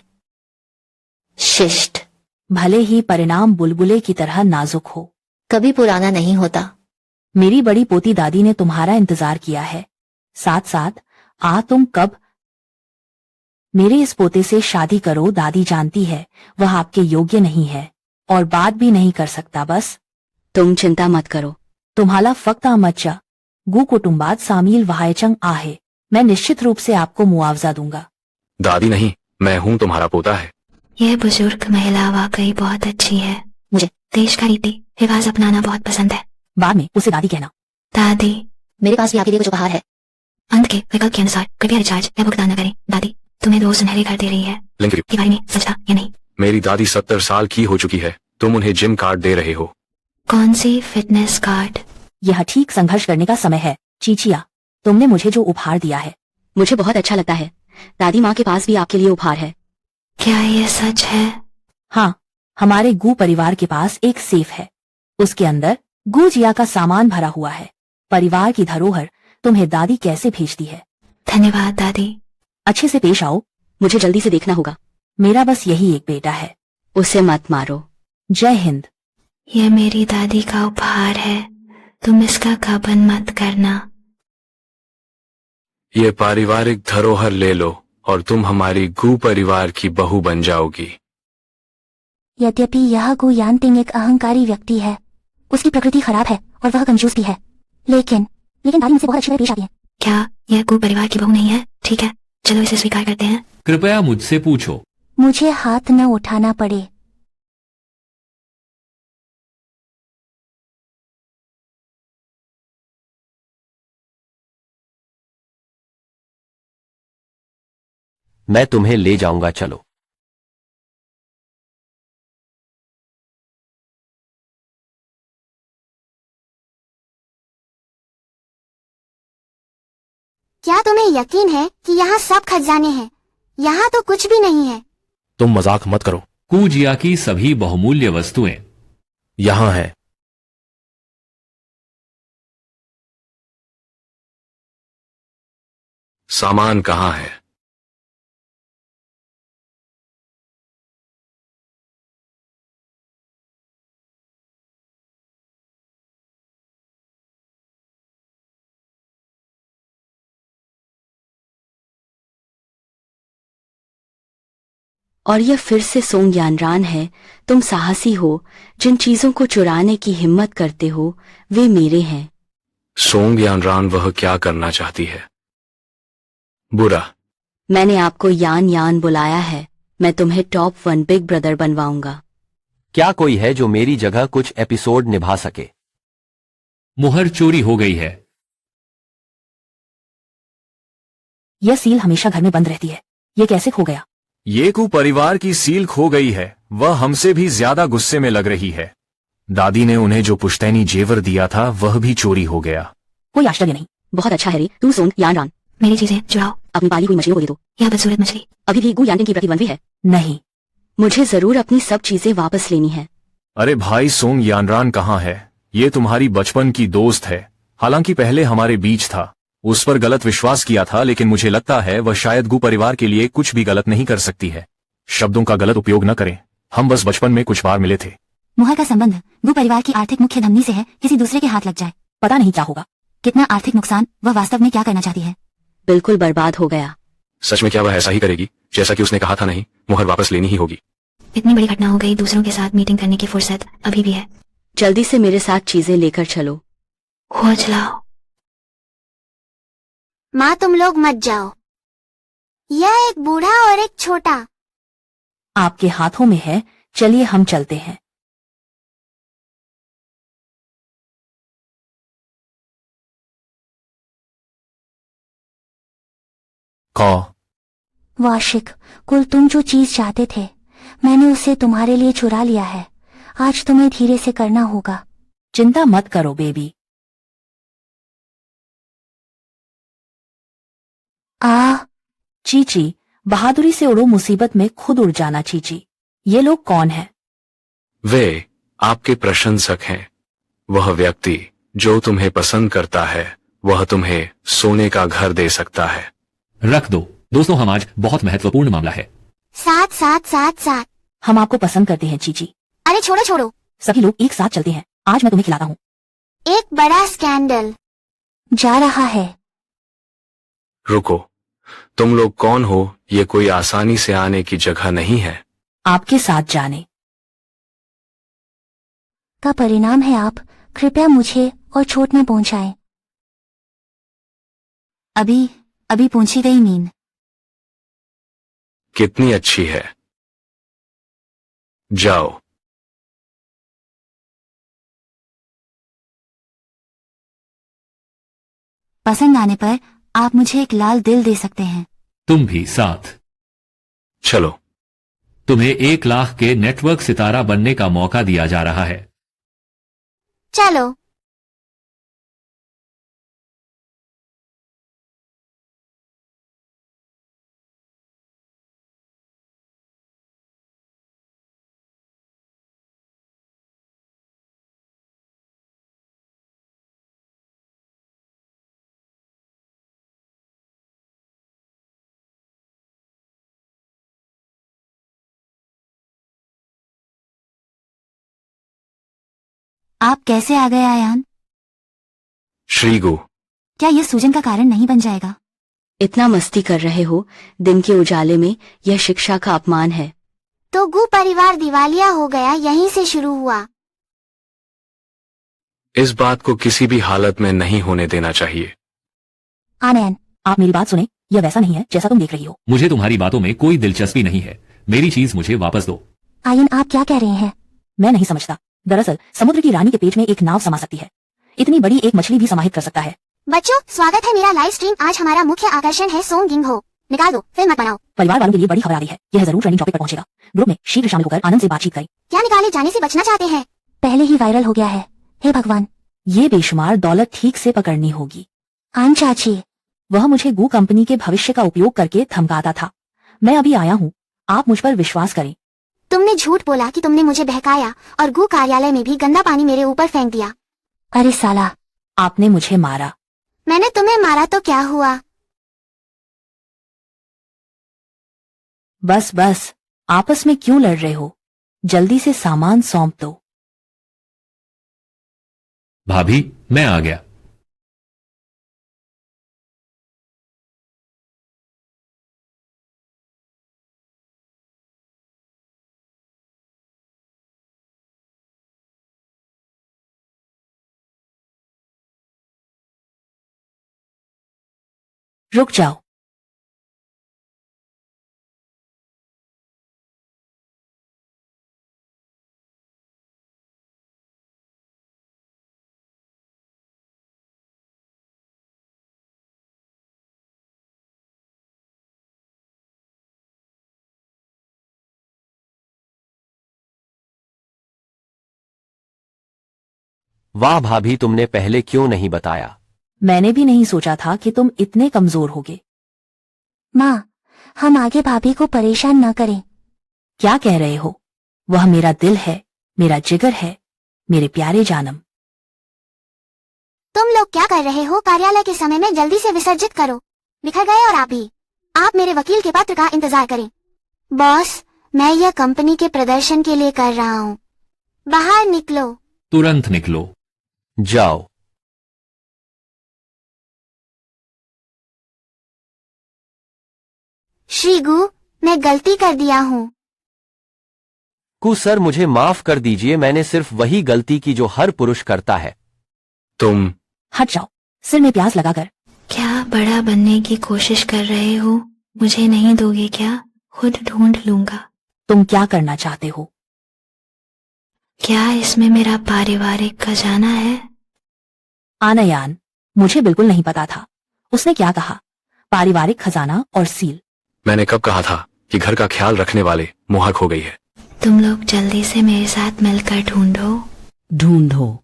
शिष्ट। भले ही परिणाम बुलबुले की तरह नाजुक हो, कभी पुराना नहीं होता। मेरी बड़ी पोती दादी ने तुम्हारा इंतजार किया है। साथ साथ तुम कब मेरे इस पोते से शादी करो। दादी जानती है वह आपके योग्य नहीं है और बात भी नहीं कर सकता। बस तुम चिंता मत करो। तुम्हाला फक्त मज्जा गु कुटुंबात सामील वहायचंग आहे। मैं निश्चित रूप से आपको मुआवजा दूंगा। दादी नहीं, मैं हूँ, तुम्हारा पोता है। यह बुजुर्ग महिला वाकई बहुत अच्छी है। मुझे देश का रीति रिवाज अपनाना बहुत पसंद है। बाद में उसे दादी कहना। दादी, मेरे पास भी आपके लिए कुछ उपहार है। अंत के विकल्प के अनुसार कृपया रिचार्ज या भुगतान न करें। दादी, तुम्हें 2 सुनहरे घर दे रही है। लिंक के बारे में सच था या नहीं? मेरी दादी 70 साल की हो चुकी है। तुम उन्हें जिम कार्ड दे रहे हो। कौन सी फिटनेस कार्ड? यह ठीक संघर्ष करने का समय है। चीचिया, तुमने मुझे जो उपहार दिया है मुझे बहुत अच्छा लगता है। दादी माँ के पास भी आपके लिए उपहार है। क्या यह सच है? हाँ, हमारे गु परिवार के पास एक सेफ है। उसके अंदर गु जिया का सामान भरा हुआ है। परिवार की धरोहर तुम्हें दादी कैसे भेजती है। धन्यवाद दादी। अच्छे से पेश आओ। मुझे जल्दी से देखना होगा। मेरा बस यही एक बेटा है। उसे मत मारो। जय हिंद। यह मेरी दादी का उपहार है, तुम इसका गबन मत करना। ये पारिवारिक धरोहर ले लो और तुम हमारी गु परिवार की बहू बन जाओगी। यद्यपि यह गु यानतिंग एक अहंकारी व्यक्ति है, उसकी प्रकृति खराब है और वह कंजूस भी है, लेकिन दादी मुझसे बहुत अच्छी तरह पेश आती है। क्या यह गु परिवार की बहू नहीं है? ठीक है, चलो इसे स्वीकार करते हैं। कृपया मुझसे पूछो। मुझे हाथ न उठाना पड़े। मैं तुम्हें ले जाऊंगा, चलो। क्या तुम्हें यकीन है कि यहाँ सब खजाने हैं? यहाँ तो कुछ भी नहीं है। तुम मजाक मत करो। कूजिया की सभी बहुमूल्य वस्तुएं यहाँ है। सामान कहाँ है? और यह फिर से सोंग यानरान है। तुम साहसी हो। जिन चीजों को चुराने की हिम्मत करते हो वे मेरे हैं। सोंग यानरान वह क्या करना चाहती है? बुरा। मैंने आपको यान यान बुलाया है। मैं तुम्हें टॉप 1 बिग ब्रदर बनवाऊंगा। क्या कोई है जो मेरी जगह कुछ एपिसोड निभा सके? मुहर चोरी हो गई है। यह सील हमेशा घर में बंद रहती है। ये कैसे खो गया? ये परिवार की सील खो गई है। वह हमसे भी ज्यादा गुस्से में लग रही है। दादी ने उन्हें जो पुश्तैनी जेवर दिया था वह भी चोरी हो गया। कोई आश्चर्य नहीं। बहुत अच्छा हैरी, तू सोंग यान रान मेरी चीजें चुराओ। अपनी पाली हुई मछलियों को दे दो। यह बदसूरत मछली। अभी भी गु यान्टिंग की प्रतिबंधी है। नहीं, मुझे जरूर अपनी सब चीजें वापस लेनी है। अरे भाई सोंग यानरान कहाँ है? ये तुम्हारी बचपन की दोस्त है। हालांकि पहले हमारे बीच था, उस पर गलत विश्वास किया था, लेकिन मुझे लगता है वह शायद गु परिवार के लिए कुछ भी गलत नहीं कर सकती है। शब्दों का गलत उपयोग न करें। हम बस बचपन में कुछ बार मिले थे। मुहा का संबंध गु परिवार की आर्थिक मुख्य धमनी से है। किसी दूसरे के हाथ लग जाए, पता नहीं क्या होगा। कितना आर्थिक नुकसान। वह वास्तव में क्या करना चाहती है? बिल्कुल बर्बाद हो गया। सच में क्या वह ऐसा ही करेगी जैसा कि उसने कहा था? नहीं, मुहर वापस लेनी ही होगी। इतनी बड़ी घटना हो गई, दूसरों के साथ मीटिंग करने की फुर्सत अभी भी है। जल्दी से मेरे साथ चीजें लेकर चलो। खोज लाओ। माँ तुम लोग मत जाओ। यह एक बूढ़ा और एक छोटा। आपके हाथों में है, चलिए हम चलते हैं। वाशिक, कुल तुम जो चीज चाहते थे मैंने उसे तुम्हारे लिए चुरा लिया है। आज तुम्हें धीरे से करना होगा। चिंता मत करो बेबी। चीची, बहादुरी से उड़ो, मुसीबत में खुद उड़ जाना। चीची, ये लोग कौन हैं? वे आपके प्रशंसक हैं। वह व्यक्ति जो तुम्हें पसंद करता है वह तुम्हें सोने का घर दे सकता है। रख दो दोस्तों, हम आज बहुत महत्वपूर्ण मामला है। 7 हम आपको पसंद करते हैं चीची। अरे छोड़ो छोड़ो। सभी लोग एक साथ चलते हैं। आज मैं तुम्हें खिलाता हूँ। एक बड़ा स्कैंडल जा रहा है। रुको, तुम लोग कौन हो? ये कोई आसानी से आने की जगह नहीं है। आपके साथ जाने का परिणाम है। आप कृपया मुझे और चोट न पहुंचाएं। अभी अभी पूछी गई नींद। कितनी अच्छी है। जाओ। पसंद आने पर आप मुझे एक लाल दिल दे सकते हैं। तुम भी साथ चलो। तुम्हें 1 लाख के नेटवर्क सितारा बनने का मौका दिया जा रहा है। चलो। आप कैसे आ गए आयान? श्रीगु, क्या यह सूजन का कारण नहीं बन जाएगा? इतना मस्ती कर रहे हो दिन के उजाले में? यह शिक्षा का अपमान है। तो गु परिवार दिवालिया हो गया, यहीं से शुरू हुआ। इस बात को किसी भी हालत में नहीं होने देना चाहिए। आनयन, आप मेरी बात सुने। यह वैसा नहीं है जैसा तुम देख रही हो। मुझे तुम्हारी बातों में कोई दिलचस्पी नहीं है। मेरी चीज मुझे वापस दो। आयन, आप क्या कह रहे हैं? मैं नहीं समझता। दरअसल समुद्र की रानी के पेट में एक नाव समा सकती है। इतनी बड़ी एक मछली भी समाहित कर सकता है। बच्चों, स्वागत है मेरा लाइव स्ट्रीम। आज हमारा मुख्य आकर्षण है सोंग गिंग हो। निकाल दो, फिर मत बनाओ। परिवार वालों के लिए बड़ी खबर आ रही है। यह जरूर ट्रेंडिंग टॉपिक पर पहुंचेगा। ग्रुप में शीघ्र शामिल होकर आनंद से बातचीत करें। क्या निकाले जाने से बचना चाहते हैं? पहले ही वायरल हो गया है। हे भगवान, ये बेशुमार दौलत ठीक से पकड़नी होगी। आन चाची, वह मुझे गू कंपनी के भविष्य का उपयोग करके धमकाता था। मैं अभी आया हूँ, आप मुझ पर विश्वास करें। तुमने झूठ बोला कि तुमने मुझे बहकाया और गु कार्यालय में भी गंदा पानी मेरे ऊपर फेंक दिया। अरे साला, आपने मुझे मारा। मैंने तुम्हें मारा तो क्या हुआ? बस बस, आपस में क्यों लड़ रहे हो? जल्दी से सामान सौंप दो। भाभी, मैं आ गया। रुक जाओ। वाह भाभी, तुमने पहले क्यों नहीं बताया? मैंने भी नहीं सोचा था कि तुम इतने कमजोर होगे। माँ, हम आगे भाभी को परेशान न करें। क्या कह रहे हो? वह मेरा दिल है, मेरा जिगर है, मेरे प्यारे जानम। तुम लोग क्या कर रहे हो? कार्यालय के समय में जल्दी से विसर्जित करो। बिखर गए और आप भी। आप मेरे वकील के पत्र का इंतजार करें। बॉस, मैं यह कंपनी के प्रदर्शन के लिए कर रहा हूँ। बाहर निकलो। तुरंत निकलो। जाओ। श्रीगु, मैं गलती कर दिया हूँ। सर, मुझे माफ कर दीजिए, मैंने सिर्फ वही गलती की जो हर पुरुष करता है। तुम हट जाओ, सिर में प्याज लगाकर। क्या बड़ा बनने की कोशिश कर रहे हो? मुझे नहीं दोगे क्या? खुद ढूंढ लूंगा। तुम क्या करना चाहते हो? क्या इसमें मेरा पारिवारिक खजाना है? आनयान, मुझे बिल्कुल नहीं पता था। उसने क्या कहा? पारिवारिक खजाना और सील? मैंने कब कहा था कि घर का ख्याल रखने वाले मोहक हो गई है। तुम लोग जल्दी से मेरे साथ मिलकर ढूंढो। ढूंढो।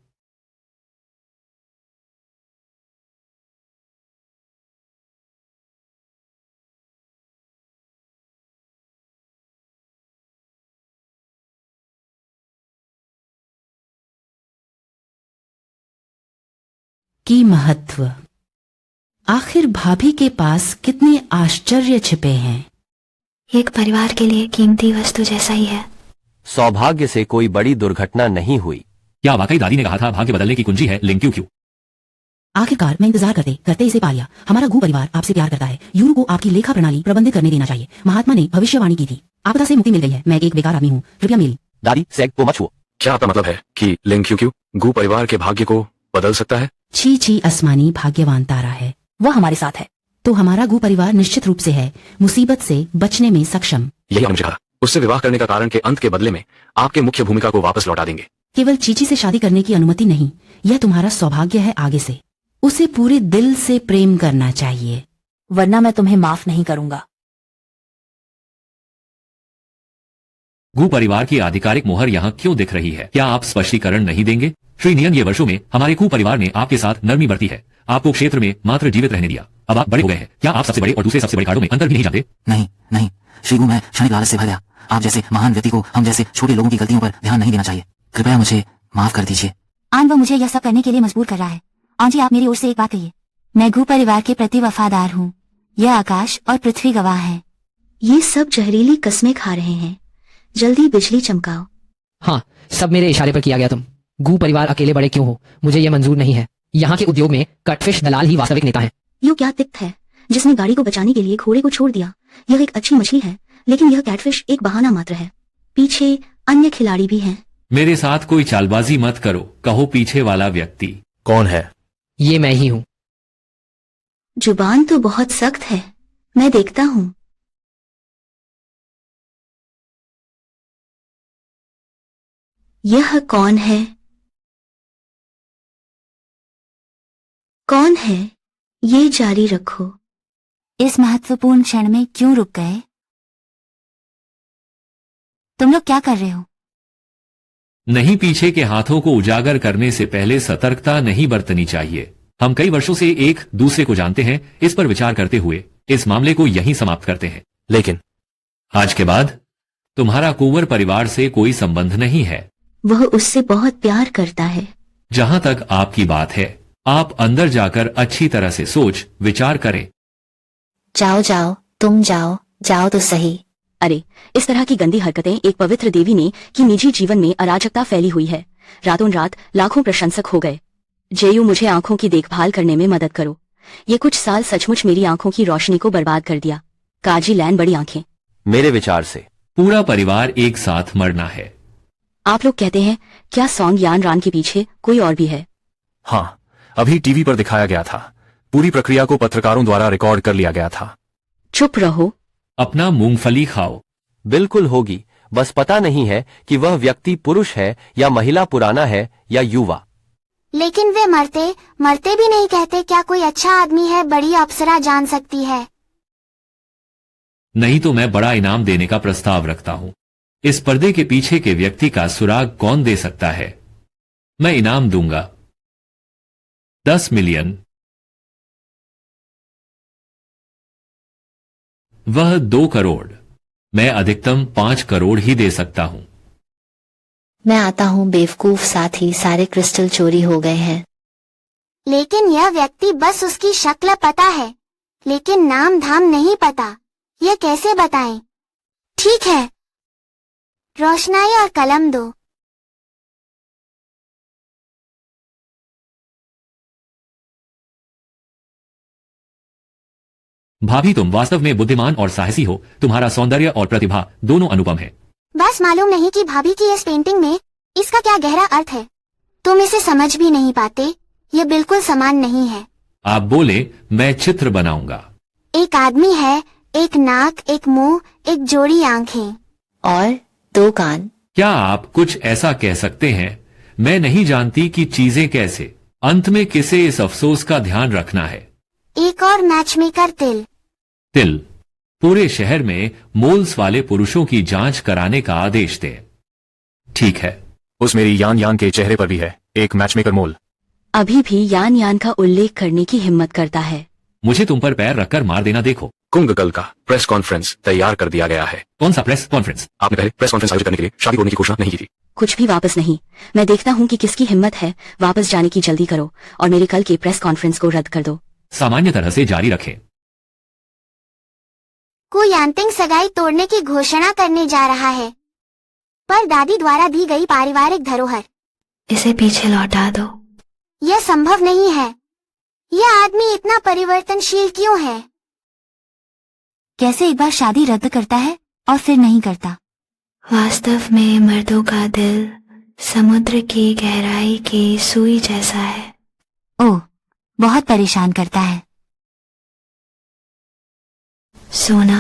की महत्व। आखिर भाभी के पास कितने आश्चर्य छिपे हैं। एक परिवार के लिए कीमती वस्तु जैसा ही है। सौभाग्य से कोई बड़ी दुर्घटना नहीं हुई। क्या वाकई दादी ने कहा था भाग्य बदलने की कुंजी है लिंक क्यू? आखिरकार मैं इंतजार करते करते इसे पा लिया। हमारा गु परिवार आपसे प्यार करता है। यूरू को आपकी लेखा प्रणाली प्रबंधित करने देना चाहिए। महात्मा ने भविष्यवाणी की थी। आपदा से मुक्ति मिल गई है। मैं एक बेकार आदमी हूँ, कृपया मेरी। दादी, सैग को मत छुओ। क्या आपका मतलब है कि लिंक क्यू गु परिवार के भाग्य को बदल सकता है? छी छी, आसमानी भाग्यवान तारा है। वह हमारे साथ है। तो हमारा गु परिवार निश्चित रूप से है मुसीबत से बचने में सक्षम। यही मुझे कहा। उससे विवाह करने का कारण के अंत के बदले में आपके मुख्य भूमिका को वापस लौटा देंगे। केवल चीची से शादी करने की अनुमति नहीं, यह तुम्हारा सौभाग्य है। आगे से उसे पूरे दिल से प्रेम करना चाहिए, वरना मैं तुम्हें माफ नहीं करूंगा। गु परिवार की आधिकारिक मोहर यहाँ क्यों दिख रही है? क्या आप स्पष्टीकरण नहीं देंगे? श्री नियन, ये वर्षों में हमारे कु परिवार ने आपके साथ नरमी बरती है, आपको क्षेत्र में मात्र जीवित रहने दिया। अब आप बड़े हो गए हैं। क्या आप सबसे बड़े और दूसरे सबसे बड़े कार्डों में अंतर भी नहीं जानते? नहीं नहीं श्रीगु, मैं क्षणिक लालच से भर गया। आप जैसे महान व्यक्ति को हम जैसे छोटे लोगों की गलतियों पर ध्यान नहीं देना चाहिए। कृपया मुझे माफ कर दीजिए। आन वो मुझे यह सब करने के लिए मजबूर कर रहा है। आन जी, आप मेरी ओर से एक बात कहिए। मैं गु परिवार के प्रति वफादार हूँ। यह आकाश और पृथ्वी गवाह है। ये सब जहरीली कस्में खा रहे हैं। जल्दी बिजली चमकाओ। हाँ, सब मेरे इशारे पर किया गया। तुम गु परिवार अकेले बड़े क्यों हो? मुझे यह मंजूर नहीं है। यहाँ के उद्योग में कटफिश दलाल ही वास्तविक नेता है। यो क्या तिक्त है जिसने गाड़ी को बचाने के लिए घोड़े को छोड़ दिया। यह एक अच्छी मछली है, लेकिन यह कैटफिश एक बहाना मात्र है। पीछे अन्य खिलाड़ी भी हैं। मेरे साथ कोई चालबाजी मत करो। कहो पीछे वाला व्यक्ति कौन है? ये मैं ही हूँ। जुबान तो बहुत सख्त है, मैं देखता हूँ। यह कौन है? कौन है? ये जारी रखो। इस महत्वपूर्ण क्षण में क्यों रुक गए? तुम लोग क्या कर रहे हो? नहीं, पीछे के हाथों को उजागर करने से पहले सतर्कता नहीं बरतनी चाहिए। हम कई वर्षों से एक दूसरे को जानते हैं। इस पर विचार करते हुए इस मामले को यहीं समाप्त करते हैं। लेकिन आज के बाद तुम्हारा कुंवर परिवार से कोई संबंध नहीं है। वह उससे बहुत प्यार करता है। जहां तक आपकी बात है, आप अंदर जाकर अच्छी तरह से सोच विचार करें। जाओ जाओ, तुम जाओ, जाओ तो सही। अरे, इस तरह की गंदी हरकतें एक पवित्र देवी ने की निजी जीवन में अराजकता फैली हुई है। रातों रात लाखों प्रशंसक हो गए। जेयू, मुझे आंखों की देखभाल करने में मदद करो। ये कुछ साल सचमुच मेरी आंखों की रोशनी को बर्बाद कर दिया। काजी लैन बड़ी आंखें। मेरे विचार से पूरा परिवार एक साथ मरना है। आप लोग कहते हैं, क्या सॉन्ग यान रान के पीछे कोई और भी है? हाँ, अभी टीवी पर दिखाया गया था। पूरी प्रक्रिया को पत्रकारों द्वारा रिकॉर्ड कर लिया गया था। चुप रहो। अपना मूंगफली खाओ। बिल्कुल होगी, बस पता नहीं है कि वह व्यक्ति पुरुष है या महिला, पुराना है या युवा। लेकिन वे मरते मरते भी नहीं कहते। क्या कोई अच्छा आदमी है? बड़ी अप्सरा जान सकती है। नहीं तो मैं बड़ा इनाम देने का प्रस्ताव रखता हूँ। इस पर्दे के पीछे के व्यक्ति का सुराग कौन दे सकता है? मैं इनाम दूंगा 10 मिलियन, वह 2 करोड़, मैं अधिकतम 5 करोड़ ही दे सकता हूं। मैं आता हूँ बेवकूफ साथी, सारे क्रिस्टल चोरी हो गए हैं। लेकिन यह व्यक्ति बस उसकी शक्ल पता है, लेकिन नाम धाम नहीं पता। यह कैसे बताएं? ठीक है, रोशनाई और कलम दो। भाभी, तुम वास्तव में बुद्धिमान और साहसी हो। तुम्हारा सौंदर्य और प्रतिभा दोनों अनुपम है। बस मालूम नहीं कि भाभी की इस पेंटिंग में इसका क्या गहरा अर्थ है। तुम इसे समझ भी नहीं पाते। ये बिल्कुल समान नहीं है। आप बोले, मैं चित्र बनाऊंगा। एक आदमी है, एक नाक, एक मुंह, एक जोड़ी आंखें और 2 कान। क्या आप कुछ ऐसा कह सकते हैं? मैं नहीं जानती कि चीजें कैसे। अंत में किसे इस अफसोस का ध्यान रखना है? एक और मैचमेकर तिल। तिल, पूरे शहर में मोल्स वाले पुरुषों की जांच कराने का आदेश दे। ठीक है। उस मेरी यान यान के चेहरे पर भी है एक मैचमेकर मोल। अभी भी यान यान का उल्लेख करने की हिम्मत करता है। मुझे तुम पर पैर रखकर मार देना देखो। कुंभकर्ण का प्रेस कॉन्फ्रेंस तैयार कर दिया गया है। कौन सा प्रेस कॉन्फ्रेंस? आपने पहले प्रेस कॉन्फ्रेंस आयोजित करने के लिए शादी होने की घोषणा नहीं की थी। कुछ भी वापस नहीं। मैं देखता हूँ कि किसकी हिम्मत है। वापस जाने की जल्दी करो और मेरे कल के प्रेस कॉन्फ्रेंस को रद्द कर दो। सामान्य तरह से जारी रखें। कुयांतिंग सगाई तोड़ने की घोषणा करने जा रहा है, पर दादी द्वारा दी गई पारिवारिक धरोहर। इसे पीछे लौटा दो। यह संभव नहीं है। यह आदमी इतना परिवर्तनशील क्यों है? कैसे एक बार शादी रद्द करता है और फिर नहीं करता? वास्तव में मर्दों का दिल समुद्र की गहराई की सुई जैसा है। ओह, बहुत परेशान करता है। सोना,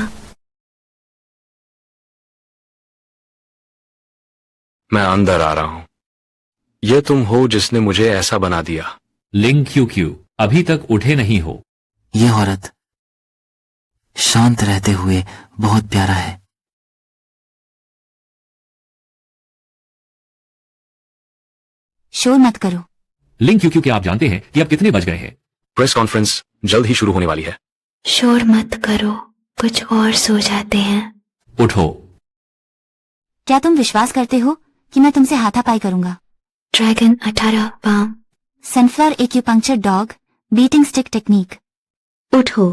मैं अंदर आ रहा हूं। ये तुम हो जिसने मुझे ऐसा बना दिया। लिंग क्यू अभी तक उठे नहीं हो। ये औरत शांत रहते हुए बहुत प्यारा है। शोर मत करो। लिंग क्यू क्या आप जानते हैं कि अब कितने बज गए हैं? प्रेस कॉन्फ्रेंस जल्द ही शुरू होने वाली है। शोर मत करो, कुछ और सो जाते हैं। उठो। क्या तुम विश्वास करते हो कि मैं तुमसे हाथापाई करूंगा? Dragon 18 palm. Sunflower acupuncture dog beating stick technique. उठो।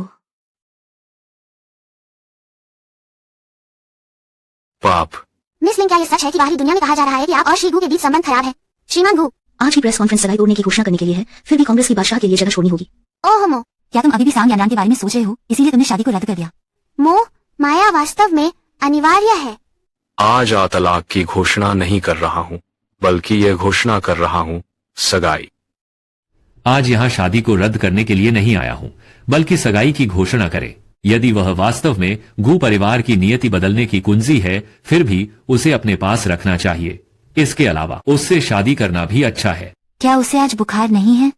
पाप। मिस लिंग, क्या ये सच है कि बाहरी दुनिया में कहा जा रहा है कि आप और श्री गु के बीच संबंध खराब है? श्रीमान गु, आज ही प्रेस कॉन्फ्रेंस सगाई तोड़ने की घोषणा करने के लिए है, फिर भी कांग्रेस की बादशाह के लिए जगह छोड़नी होगी। ओह मो, क्या तुम अभी भी सांग यान के बारे में सोच रहे हो, इसीलिए तुमने शादी को रद्द कर दिया? मोह माया वास्तव में अनिवार्य है। आज तलाक की घोषणा नहीं कर रहा हूं, बल्कि ये घोषणा कर रहा हूं सगाई। आज यहां शादी को रद्द करने के लिए नहीं आया हूं, बल्कि सगाई की घोषणा करें। यदि वह वास्तव में गु परिवार की नियति बदलने की कुंजी है, फिर भी उसे अपने पास रखना चाहिए। इसके अलावा उससे शादी करना भी अच्छा है। क्या उसे आज बुखार नहीं है?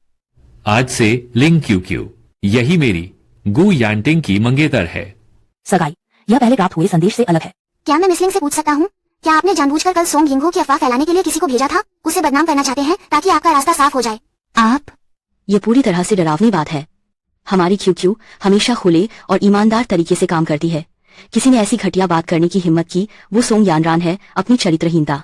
आज से लिंग क्यू यही मेरी गु यांटिंग की मंगेतर है। सगाई, यह पहले प्राप्त हुए संदेश से अलग है। क्या मैं मिस लिंग से पूछ सकता हूँ, क्या आपने जानबूझकर कल सोंग यिंगहो की अफवाह फैलाने के लिए किसी को भेजा था? उसे बदनाम करना चाहते हैं ताकि आपका रास्ता साफ हो जाए। आप? ये पूरी तरह से डरावनी बात है। हमारी क्यू हमेशा खुले और ईमानदार तरीके से काम करती है। किसी ने ऐसी घटिया बात करने की हिम्मत की, वो सोंग यानरान है, अपनी चरित्रहीनता।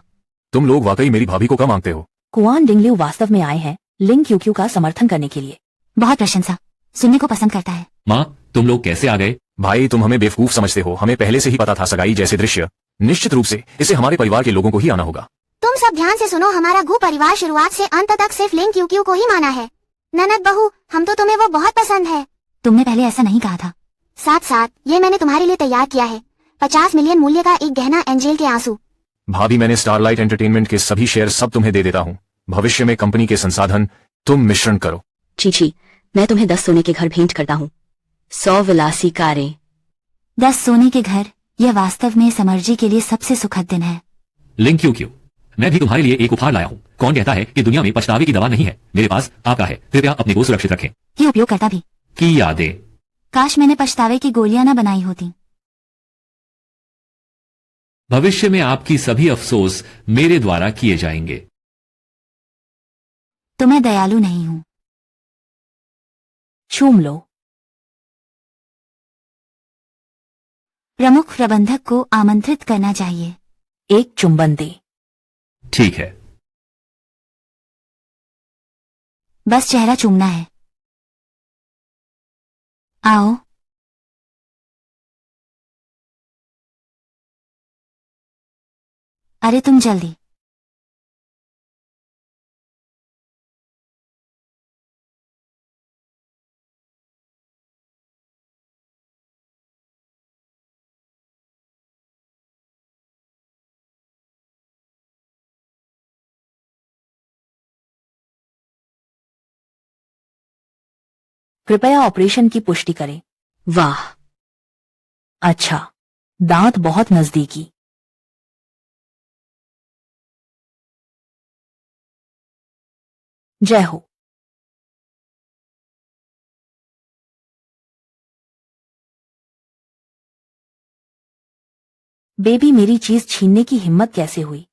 तुम लोग वाकई मेरी भाभी को कम मांगते हो। कुआन डिंगलिउ वास्तव में आए हैं लिंग क्यू का समर्थन करने के लिए। बहुत प्रशंसा, सुनने को पसंद करता है। माँ, तुम लोग कैसे आ गए? भाई, तुम हमें बेवकूफ समझते हो। हमें पहले से ही पता था सगाई जैसे दृश्य निश्चित रूप से इसे हमारे परिवार के लोगों को ही आना होगा। तुम सब ध्यान से सुनो, हमारा गु परिवार शुरुआत से अंत तक सिर्फ लिंग क्यू को ही माना है। ननद बहू, हम तो तुम्हें वो बहुत पसंद है। तुमने पहले ऐसा नहीं कहा था। साथ साथ ये मैंने तुम्हारे लिए तैयार किया है 50 मिलियन मूल्य का एक गहना एंजेल के आंसू। भाभी, मैंने स्टारलाइट एंटरटेनमेंट के सभी शेयर सब तुम्हें दे देता हूँ। भविष्य में कंपनी के संसाधन तुम मिश्रण करो। चीची, मैं तुम्हें 10 सोने के घर भेंट करता हूँ, 100 विलासी कारें। 10 सोने के घर, यह वास्तव में समर्जी के लिए सबसे सुखद दिन है। लिंग क्यू मैं भी तुम्हारे लिए एक उपहार लाया हूँ। कौन कहता है कि दुनिया में पछतावे की दवा नहीं है? मेरे पास आपका है, कृपया अपने को सुरक्षित रखें। ये उपयोग करता भी। की यादें। काश मैंने पछतावे की गोलियां न बनाई होती। भविष्य में आपकी सभी अफसोस मेरे द्वारा किए जाएंगे। तो मैं दयालु नहीं हूँ। चूम लो। प्रमुख प्रबंधक को आमंत्रित करना चाहिए। एक चुंबन दे। ठीक है। बस चेहरा चूमना है। आओ। अरे तुम जल्दी। कृपया ऑपरेशन की पुष्टि करें। वाह। अच्छा, दांत बहुत नजदीकी। जय हो। बेबी, मेरी चीज छीनने की हिम्मत कैसे हुई?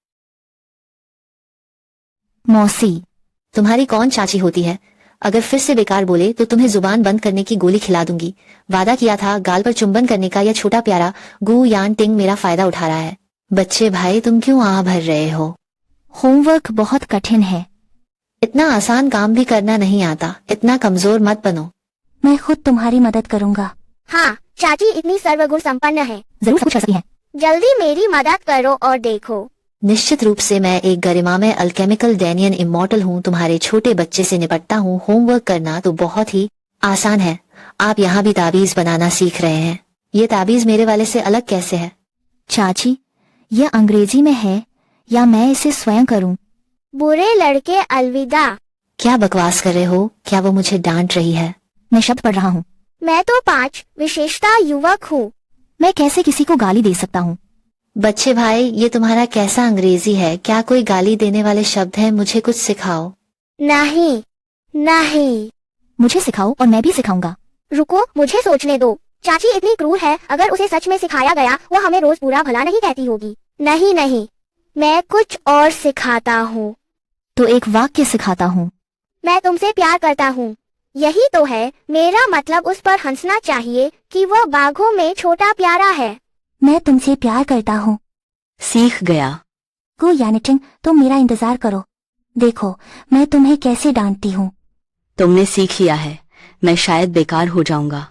मौसी, तुम्हारी कौन चाची होती है? अगर फिर से बेकार बोले तो तुम्हें जुबान बंद करने की गोली खिला दूंगी। वादा किया था गाल पर चुंबन करने का। यह छोटा प्यारा गू यान टिंग मेरा फायदा उठा रहा है। बच्चे भाई, तुम क्यों आह भर रहे हो? होमवर्क बहुत कठिन है। इतना आसान काम भी करना नहीं आता। इतना कमजोर मत बनो। मैं खुद तुम्हारी मदद करूंगा। हाँ, चाची इतनी सर्वगुण संपन्न है, जरूर कुछ कर सकती हैं। जल्दी मेरी मदद करो और देखो। निश्चित रूप से मैं एक गरिमामय अल्केमिकल डैनियन इमॉर्टल हूँ। तुम्हारे छोटे बच्चे से निपटता हूँ। होमवर्क करना तो बहुत ही आसान है। आप यहाँ भी ताबीज बनाना सीख रहे हैं। ये ताबीज मेरे वाले से अलग कैसे है? चाची, यह अंग्रेजी में है या मैं इसे स्वयं करूं? बुरे लड़के अलविदा। क्या बकवास कर रहे हो? क्या वो मुझे डांट रही है? मैं शब्द पढ़ रहा हूँ। मैं तो 5 विशेषता युवक हूँ। मैं कैसे किसी को गाली दे सकता हूँ? बच्चे भाई, ये तुम्हारा कैसा अंग्रेजी है? क्या कोई गाली देने वाले शब्द हैं? मुझे कुछ सिखाओ। नहीं नहीं। मुझे सिखाओ और मैं भी सिखाऊंगा। रुको, मुझे सोचने दो। चाची इतनी क्रूर है, अगर उसे सच में सिखाया गया वो हमें रोज बुरा भला नहीं कहती होगी। नहीं नहीं, मैं कुछ और सिखाता हूँ। तो एक वाक्य सिखाता हूँ। मैं तुमसे प्यार करता हूँ। यही तो है मेरा मतलब। उस पर हंसना चाहिए कि वह बाघों में छोटा प्यारा है। मैं तुमसे प्यार करता हूँ। सीख गया। गो यानिटिंग, तुम मेरा इंतजार करो। देखो मैं तुम्हें कैसे डांटती हूँ। तुमने सीख लिया है। मैं शायद बेकार हो जाऊंगा।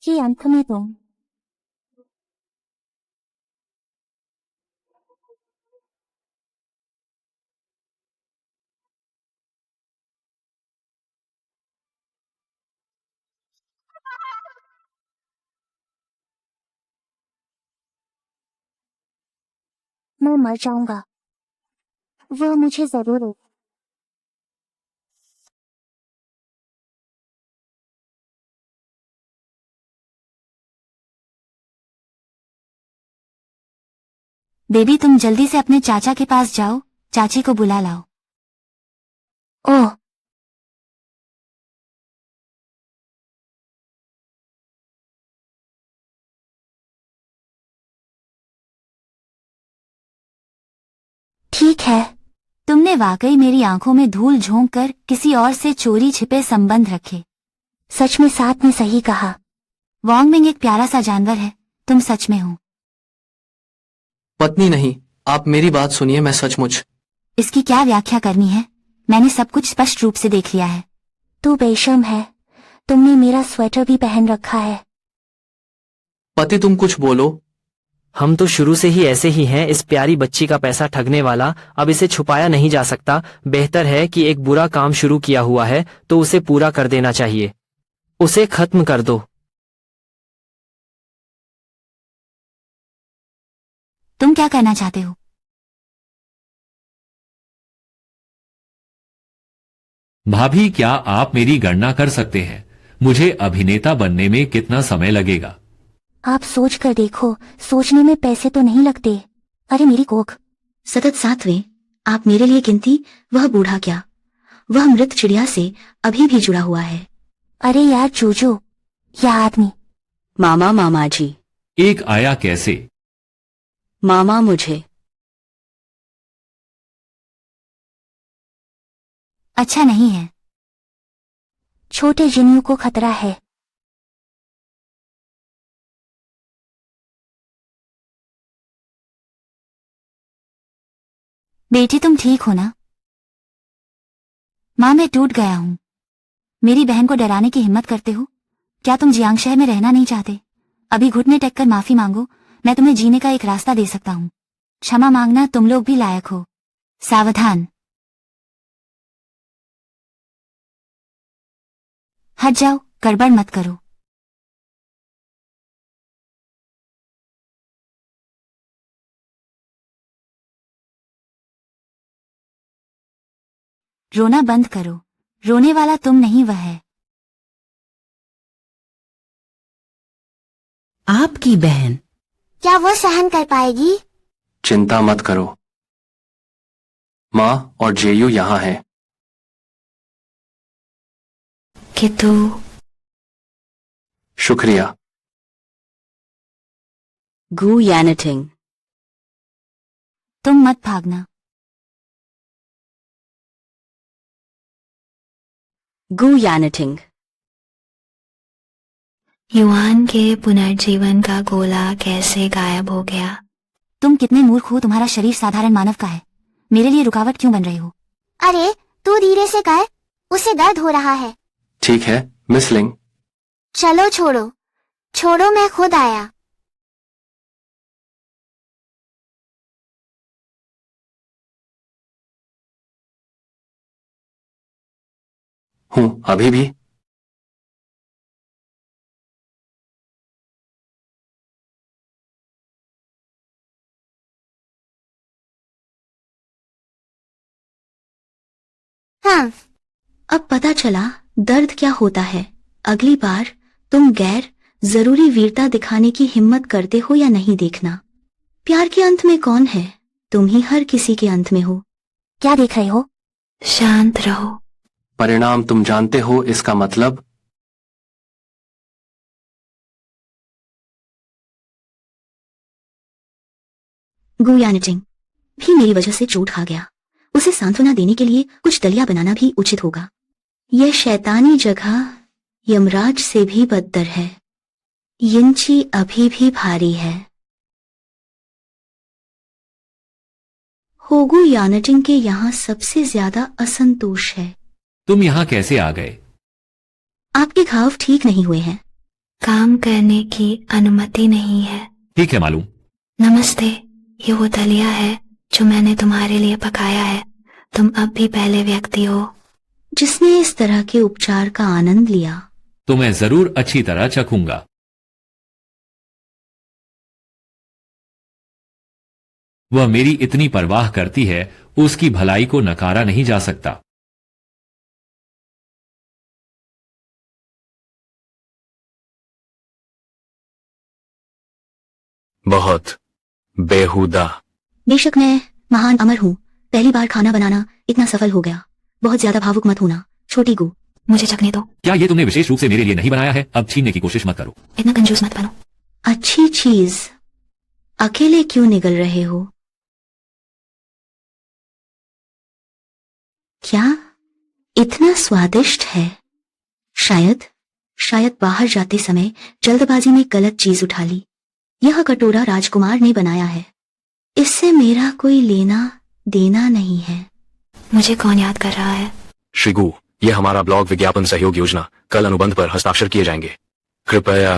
कि अंत में तुम मैं मर जाऊंगा। वह मुझे जरूर बेबी, तुम जल्दी से अपने चाचा के पास जाओ। चाची को बुला लाओ। ओह, ठीक है। तुमने वाकई मेरी आंखों में धूल झोंक कर किसी और से चोरी छिपे संबंध रखे। सच में साथ ने सही कहा। वॉन्गमिंग एक प्यारा सा जानवर है। तुम सच में हो। पत्नी नहीं, आप मेरी बात सुनिए। मैं सचमुच। इसकी क्या व्याख्या करनी है? मैंने सब कुछ स्पष्ट रूप से देख लिया है। तू बेशर्म है। तुमने मेरा स्वेटर भी पहन रखा है। पति तुम कुछ बोलो। हम तो शुरू से ही ऐसे ही हैं। इस प्यारी बच्ची का पैसा ठगने वाला, अब इसे छुपाया नहीं जा सकता। बेहतर है कि एक बुरा काम शुरू किया हुआ है तो उसे पूरा कर देना चाहिए। उसे खत्म कर दो। तुम क्या करना चाहते हो? भाभी, क्या आप मेरी गणना कर सकते हैं? मुझे अभिनेता बनने में कितना समय लगेगा? आप सोच कर देखो, सोचने में पैसे तो नहीं लगते। अरे मेरी कोख। सतत 7वें आप मेरे लिए गिनती, वह बूढ़ा क्या, वह मृत चिड़िया से अभी भी जुड़ा हुआ है। अरे यार चूचू, या आदमी। मामा, मामा जी। एक आया कैसे? मामा मुझे। अच्छा नहीं है। छोटे जिन्नू को खतरा है। बेटी तुम ठीक हो ना? माँ, मैं टूट गया हूँ। मेरी बहन को डराने की हिम्मत करते हो? क्या तुम जियांग शहर में रहना नहीं चाहते? अभी घुटने टेक कर माफी मांगो, मैं तुम्हें जीने का एक रास्ता दे सकता हूँ। क्षमा मांगना, तुम लोग भी लायक हो। सावधान। हट जाओ, गड़बड़ मत करो। रोना बंद करो। रोने वाला तुम नहीं, वह है। आपकी बहन। क्या वो सहन कर पाएगी? चिंता मत करो, माँ और जेयू यहाँ है। कि तू। शुक्रिया। गू यानटिंग। तुम मत भागना। गू यानटिंग। युआन के पुनर्जीवन का गोला कैसे गायब हो गया? तुम कितने मूर्ख हो, तुम्हारा शरीर साधारण मानव का है। मेरे लिए रुकावट क्यों बन रहे हो? अरे तू धीरे से कर, उसे दर्द हो रहा है। ठीक है मिस लिंग। चलो छोड़ो, छोड़ो, मैं खुद आया। हूँ अभी भी। हाँ, अब पता चला दर्द क्या होता है। अगली बार तुम गैर जरूरी वीरता दिखाने की हिम्मत करते हो या नहीं देखना। प्यार के अंत में कौन है? तुम ही हर किसी के अंत में हो। क्या देख रहे हो? शांत रहो। परिणाम तुम जानते हो, इसका मतलब। गू यानटिंग भी मेरी वजह से चोट खा गया। उसे सांत्वना देने के लिए कुछ दलिया बनाना भी उचित होगा। यह शैतानी जगह यमराज से भी बदतर है। यिंची अभी भी भारी है। होगू यानटिंग के यहाँ सबसे ज्यादा असंतोष है। तुम यहाँ कैसे आ गए? आपके घाव ठीक नहीं हुए हैं। काम करने की अनुमति नहीं है। ठीक है मालूम। नमस्ते, ये वो दलिया है जो मैंने तुम्हारे लिए पकाया है। तुम अब भी पहले व्यक्ति हो जिसने इस तरह के उपचार का आनंद लिया। तो मैं जरूर अच्छी तरह चखूंगा। वह मेरी इतनी परवाह करती है, उसकी भलाई को नकारा नहीं जा सकता। बहुत बेहुदा। बेशक मैं महान अमर हूँ, पहली बार खाना बनाना इतना सफल हो गया। बहुत ज्यादा भावुक मत होना छोटी गू। मुझे चखने दो। क्या ये तुमने विशेष रूप से मेरे लिए नहीं बनाया है? अब छीनने की कोशिश मत करो। इतना कंजूस मत बनो। अच्छी चीज अकेले क्यों निगल रहे हो? क्या इतना स्वादिष्ट है? शायद बाहर जाते समय जल्दबाजी में गलत चीज उठा ली। यह कटोरा राजकुमार ने बनाया है, इससे मेरा कोई लेना देना नहीं है। मुझे कौन याद कर रहा है? श्रीगु, यह हमारा ब्लॉग विज्ञापन सहयोग योजना कल अनुबंध पर हस्ताक्षर किए जाएंगे। कृपया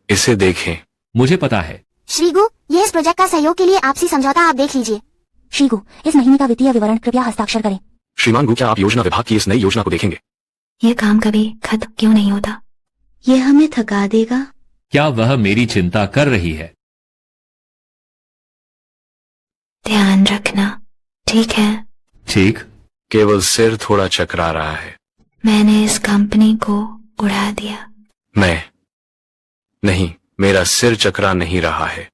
इसे देखें। मुझे पता है। श्रीगु, ये इस प्रोजेक्ट का सहयोग के लिए आपसी समझौता आप देख लीजिए। श्रीगु, इस महीने का वित्तीय विवरण कृपया हस्ताक्षर करें। श्रीमान गु, क्या आप योजना विभाग की इस नई योजना को देखेंगे? ये काम कभी खत्म क्यों नहीं होता? ये हमें थका देगा। क्या वह मेरी चिंता कर रही है? ध्यान रखना, ठीक है? ठीक। केवल सिर थोड़ा चकरा रहा है। मैंने इस कंपनी को उड़ा दिया। मैं नहीं, मेरा सिर चकरा नहीं रहा है।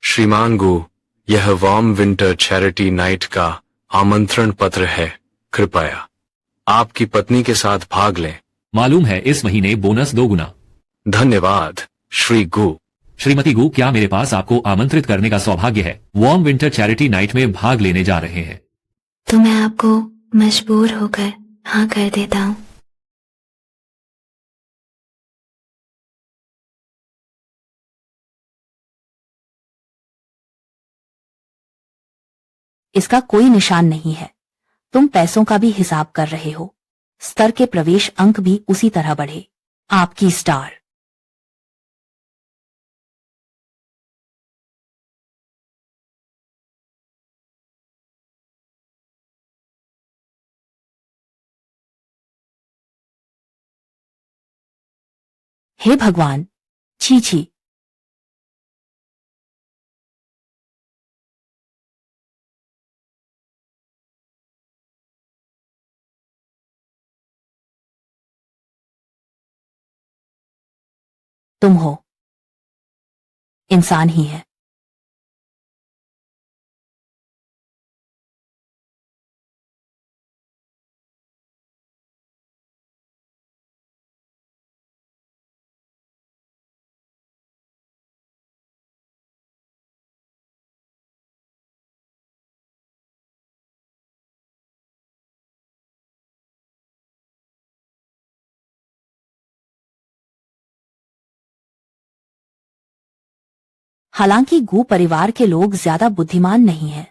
श्रीमान गु, यह वार्म विंटर चैरिटी नाइट का आमंत्रण पत्र है। कृपया आपकी पत्नी के साथ भाग लें। मालूम है, इस महीने बोनस 2 गुना। धन्यवाद श्री गु। श्रीमती गु, क्या मेरे पास आपको आमंत्रित करने का सौभाग्य है? वार्म विंटर चैरिटी नाइट में भाग लेने जा रहे हैं। तो मैं आपको मजबूर होकर हाँ कर देता हूँ। इसका कोई निशान नहीं है। तुम पैसों का भी हिसाब कर रहे हो। स्तर के प्रवेश अंक भी उसी तरह बढ़े। आपकी स्टार। हे भगवान, छी छी। तुम हो, इंसान ही है। हालांकि गु परिवार के लोग ज्यादा बुद्धिमान नहीं हैं।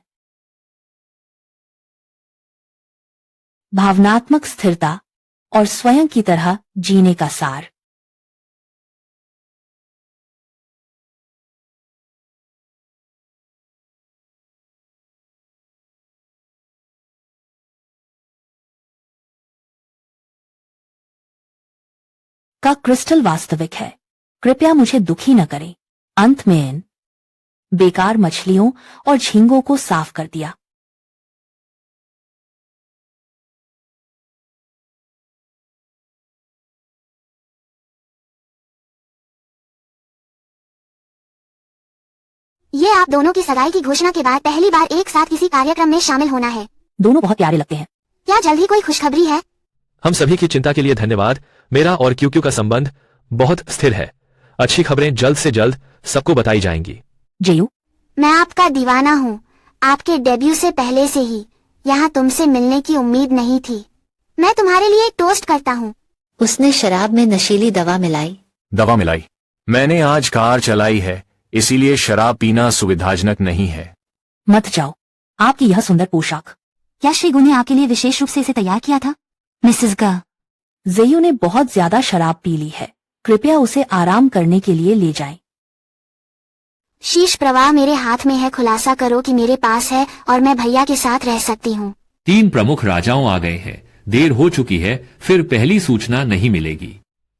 भावनात्मक स्थिरता और स्वयं की तरह जीने का सार। का क्रिस्टल वास्तविक है। कृपया मुझे दुखी न करें। अंत में इन बेकार मछलियों और झींगों को साफ कर दिया। ये आप दोनों की सगाई की घोषणा के बाद पहली बार एक साथ किसी कार्यक्रम में शामिल होना है। दोनों बहुत प्यारे लगते हैं। क्या जल्द ही कोई खुशखबरी है? हम सभी की चिंता के लिए धन्यवाद। मेरा और क्यूक्यू का संबंध बहुत स्थिर है। अच्छी खबरें जल्द से जल्द सबको बताई जाएंगी। जेयू, मैं आपका दीवाना हूँ। आपके डेब्यू से पहले से ही यहाँ तुमसे मिलने की उम्मीद नहीं थी। मैं तुम्हारे लिए एक टोस्ट करता हूँ। उसने शराब में नशीली दवा मिलाई। दवा मिलाई? मैंने आज कार चलाई है, इसीलिए शराब पीना सुविधाजनक नहीं है। मत जाओ। आपकी यह सुंदर पोशाक, क्या श्रीगु ने आपके लिए विशेष रूप से इसे तैयार किया था? मिसेस गा, जेयू ने बहुत ज्यादा शराब पी ली है। कृपया उसे आराम करने के लिए ले जाएं। शीश प्रवाह मेरे हाथ में है। खुलासा करो कि मेरे पास है और मैं भैया के साथ रह सकती हूँ। 3 प्रमुख राजाओं आ गए हैं। देर हो चुकी है, फिर पहली सूचना नहीं मिलेगी।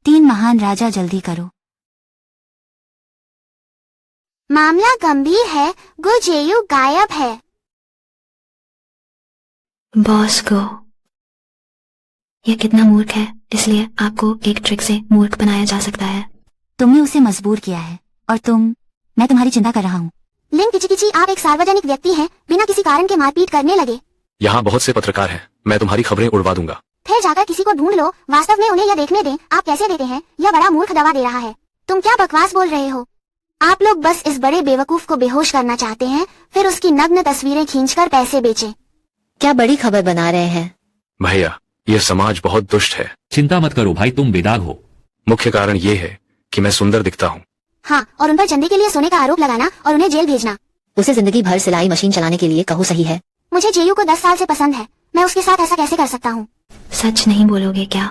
3 महान राजा, जल्दी करो। मामला गंभीर है। गु जेयू गायब है। बॉस को यह कितना मूर्ख है, इसलिए आपको एक ट्रिक से मूर्ख बनाया जा सकता है। तुमने उसे मजबूर किया है और मैं तुम्हारी चिंता कर रहा हूँ। लिंग किची, आप एक सार्वजनिक व्यक्ति हैं, बिना किसी कारण के मारपीट करने लगे। यहाँ बहुत से पत्रकार हैं, मैं तुम्हारी खबरें उड़वा दूंगा। फिर जाकर किसी को ढूंढ लो। वास्तव में उन्हें यह देखने दें आप कैसे देते हैं। यह बड़ा मूर्ख दवा दे रहा है। तुम क्या बकवास बोल रहे हो? आप लोग बस इस बड़े बेवकूफ को बेहोश करना चाहते हैं, फिर उसकी नग्न तस्वीरें खींचकर पैसे बेचें। क्या बड़ी खबर बना रहे हैं? भैया, यह समाज बहुत दुष्ट है। चिंता मत करो भाई, तुम बेदाग हो। मुख्य कारण ये है कि मैं सुंदर दिखता हूँ। हाँ, और उन पर चंदे के लिए सोने का आरोप लगाना और उन्हें जेल भेजना। उसे जिंदगी भर सिलाई मशीन चलाने के लिए कहो, सही है? मुझे जेयू को 10 साल से पसंद है। मैं उसके साथ ऐसा कैसे कर सकता हूँ? सच नहीं बोलोगे क्या?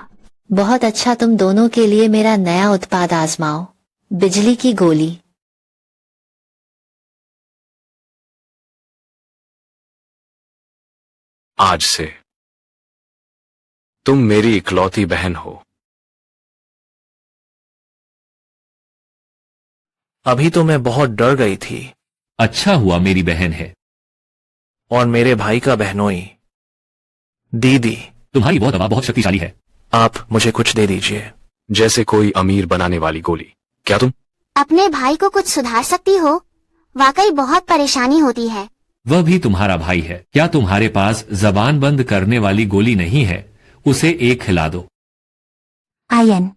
बहुत अच्छा, तुम दोनों के लिए मेरा नया उत्पाद आजमाओ, बिजली की गोली। आज से तुम मेरी इकलौती बहन हो। अभी तो मैं बहुत डर गई थी। अच्छा हुआ मेरी बहन है। और मेरे भाई का बहनोई। दीदी, तुम्हारी वो दवा बहुत शक्तिशाली है। आप मुझे कुछ दे दीजिए। जैसे कोई अमीर बनाने वाली गोली। क्या तुम अपने भाई को कुछ सुधार सकती हो? वाकई बहुत परेशानी होती है। वह भी तुम्हारा भाई है। क्या तुम्हारे पास जबान बंद करने वाली गोली नहीं है? उसे एक खिला दो। आयन,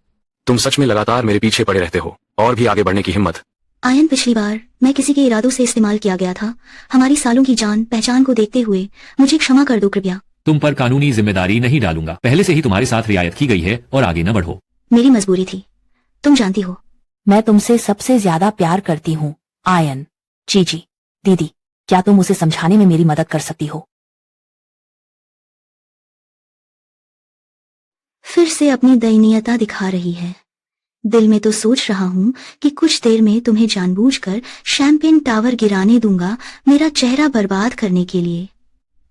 तुम सच में लगातार मेरे पीछे पड़े रहते हो और भी आगे बढ़ने की हिम्मत। आयन, पिछली बार मैं किसी के इरादों से इस्तेमाल किया गया था। हमारी सालों की जान पहचान को देखते हुए मुझे क्षमा कर दो कृपया। तुम पर कानूनी जिम्मेदारी नहीं डालूंगा। पहले से ही तुम्हारे साथ रियायत की गई है और आगे न बढ़ो। मेरी मजबूरी थी, तुम जानती हो। मैं तुमसे सबसे ज्यादा प्यार करती हूँ आयन। जीजी, दीदी, क्या तुम उसे समझाने में मेरी मदद कर सकती हो? फिर से अपनी दयनीयता दिखा रही है। दिल में तो सोच रहा हूँ कि कुछ देर में तुम्हें जानबूझकर शैंपेन टावर गिराने दूंगा, मेरा चेहरा बर्बाद करने के लिए।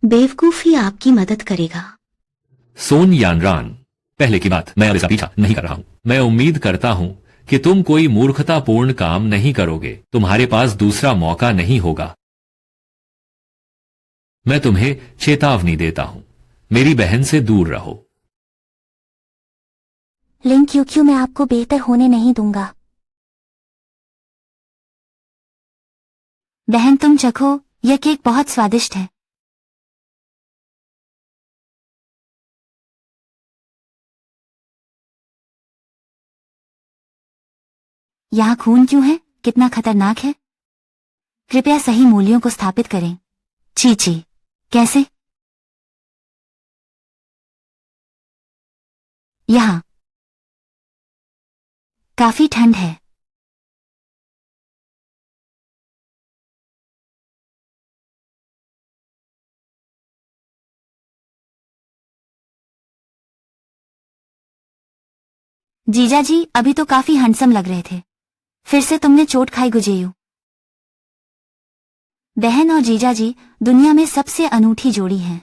बेवकूफ ही आपकी मदद करेगा। सोन यानरान, पहले की बात, मैं अब इसका पीछा नहीं कर रहा हूं। मैं उम्मीद करता हूं कि तुम कोई मूर्खतापूर्ण काम नहीं करोगे। तुम्हारे पास दूसरा मौका नहीं होगा। मैं तुम्हें चेतावनी देता हूं, मेरी बहन से दूर रहो। लिंग क्यों मैं आपको बेहतर होने नहीं दूंगा। बहन तुम चखो, यह केक बहुत स्वादिष्ट है। यहाँ खून क्यों है? कितना खतरनाक है। कृपया सही मूल्यों को स्थापित करें। चीची, कैसे? यहाँ काफी ठंड है। जीजा जी अभी तो काफी हैंडसम लग रहे थे, फिर से तुमने चोट खाई गुजेयू। बहन और जीजा जी दुनिया में सबसे अनूठी जोड़ी हैं।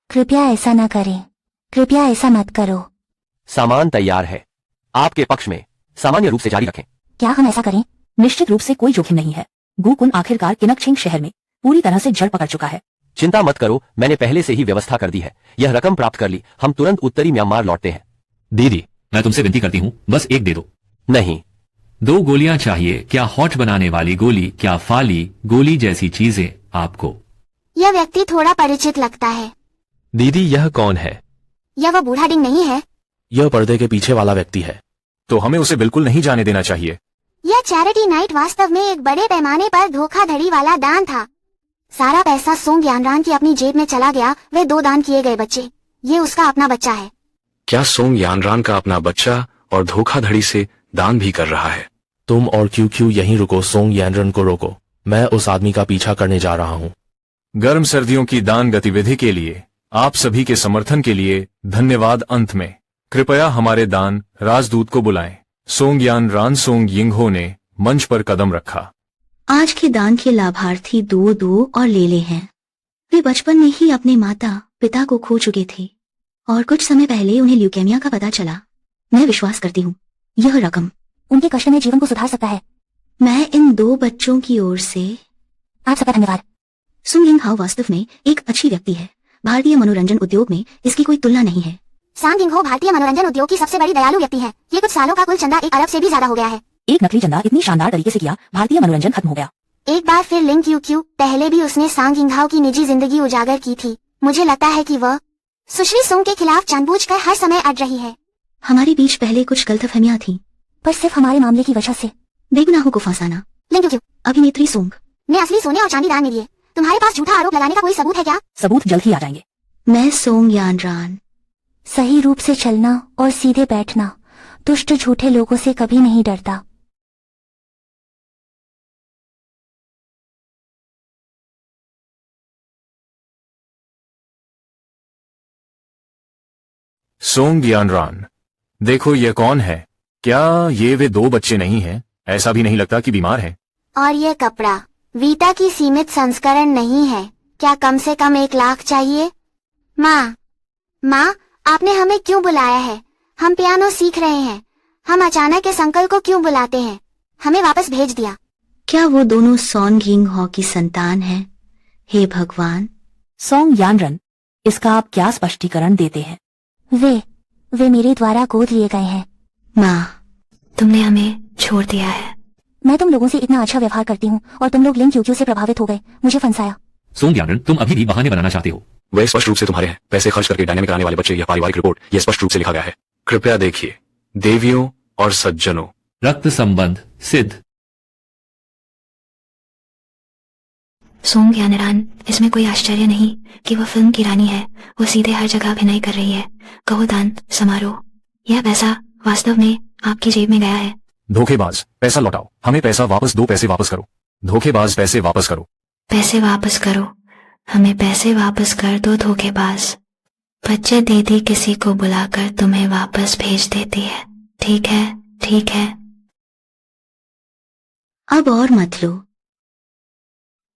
कृपया ऐसा न करें, कृपया ऐसा मत करो। सामान तैयार है, आपके पक्ष में सामान्य रूप से जारी रखें। क्या हम ऐसा करें? निश्चित रूप से कोई जोखिम नहीं है। गुकुन आखिरकार किनकछिंग शहर में पूरी तरह से जड़ पकड़ चुका है। चिंता मत करो, मैंने पहले से ही व्यवस्था कर दी है। यह रकम प्राप्त कर ली, हम तुरंत उत्तरी म्यांमार लौटते हैं। दीदी, मैं तुमसे विनती करती हूँ, बस एक दे दो। नहीं, 2 गोलियां चाहिए। क्या हॉट बनाने वाली गोली, क्या फाली गोली जैसी चीजें आपको? यह व्यक्ति थोड़ा परिचित लगता है। दीदी, यह कौन है? यह वो बूढ़ा डिंग नहीं है? यह पर्दे के पीछे वाला व्यक्ति है। तो हमें उसे बिल्कुल नहीं जाने देना चाहिए। यह चैरिटी नाइट वास्तव में एक बड़े पैमाने पर धोखाधड़ी वाला दान था। सारा पैसा सोंग यानरान की अपनी जेब में चला गया। वे 2 दान किए गए बच्चे, ये उसका अपना बच्चा है। क्या सोंग यानरान का अपना बच्चा और धोखाधड़ी से दान भी कर रहा है? तुम और क्यू यहीं रुको, सोंग यानरन को रोको। मैं उस आदमी का पीछा करने जा रहा हूँ। गर्म सर्दियों की दान गतिविधि के लिए आप सभी के समर्थन के लिए धन्यवाद। अंत में कृपया हमारे दान राजदूत को बुलाएं। सोंग यानरान सोंग यिंगहो ने मंच पर कदम रखा। आज के दान के लाभार्थी 2 और लेले हैं। वे बचपन में ही अपने माता पिता को खो चुके थे और कुछ समय पहले उन्हें ल्यूकेमिया का पता चला। मैं विश्वास करती हूँ यह रकम उनके कष्ट में जीवन को सुधार सकता है। मैं इन 2 बच्चों की ओर से आप सबका धन्यवाद। सुंग यिंग हाओ वास्तव में एक अच्छी व्यक्ति है। भारतीय मनोरंजन उद्योग में इसकी कोई तुलना नहीं है। सांग यिंग हो भारतीय मनोरंजन उद्योग की सबसे बड़ी दयालु व्यक्ति है। ये कुछ सालों का कुल चंदा 1 अरब से भी ज्यादा हो गया है। एक नकली चंदा इतनी शानदार तरीके से किया, भारतीय मनोरंजन खत्म हो गया। एक बार फिर लिंग क्यू पहले भी उसने सांग यिंग हाओ की निजी जिंदगी उजागर की थी। मुझे लगता है कि वह सुश्री सोंग के खिलाफ जानबूझकर हर समय अड़ रही है। हमारे बीच पहले कुछ गलतफहमियां थी, पर सिर्फ हमारे मामले की वजह से। बेगुनाहों को फंसाना। लिंग क्यू अभिनेत्री सोंग ने असली सोने और चांदी दान में दिए। तुम्हारे पास झूठा आरोप लगाने का कोई सबूत है क्या? सबूत जल्द ही आ जाएंगे। मैं सोंग यानरान। सही रूप से चलना और सीधे बैठना दुष्ट झूठे लोगों से कभी नहीं डरता। सोंग यानरान, देखो ये कौन है? क्या ये वे 2 बच्चे नहीं हैं? ऐसा भी नहीं लगता कि बीमार है। और ये कपड़ा वीटा की सीमित संस्करण नहीं है। क्या कम से कम 1 लाख चाहिए? माँ, आपने हमें क्यों बुलाया है? हम पियानो सीख रहे हैं। हम अचानक इस अंकल को क्यों बुलाते हैं? हमें वापस भेज दिया। क्या वो दोनों सॉन गिंग हो की संतान हैं? हे भगवान। सोंग यानरन, इसका आप क्या स्पष्टीकरण देते हैं? वे मेरे द्वारा गोद लिए गए हैं। माँ, तुमने हमें छोड़ दिया है। मैं तुम लोगों से इतना अच्छा व्यवहार करती हूँ और तुम लोग लिंक क्यू से प्रभावित हो गए, मुझे फंसाया। सोंग यानरन, तुम अभी भी बहाने बनाना चाहते हो। वह स्पष्ट रूप से तुम्हारे हैं। पैसे खर्च करके डायनेमिक कराने वाले बच्चे, यह पारिवारिक रिपोर्ट, यह स्पष्ट रूप से लिखा गया है। कृपया देखिए। देवियों और सज्जनों, रक्त संबंध सिद्ध। सोंग यानरान, इसमें कोई आश्चर्य नहीं कि वह फिल्म की रानी है। वो सीधे हर जगह अभिनय कर रही है। कहो दान समारोह, यह पैसा वास्तव में आपकी जेब में गया है। धोखेबाज, पैसा लौटाओ, हमें पैसा वापस दो, पैसे वापस करो। धोखेबाज, पैसे वापस करो। पैसे वापस करो, हमें पैसे वापस कर दो। धोखेबाज, बच्चे दीदी किसी को बुलाकर तुम्हें वापस भेज देती है। ठीक है, ठीक है। अब और मत लो।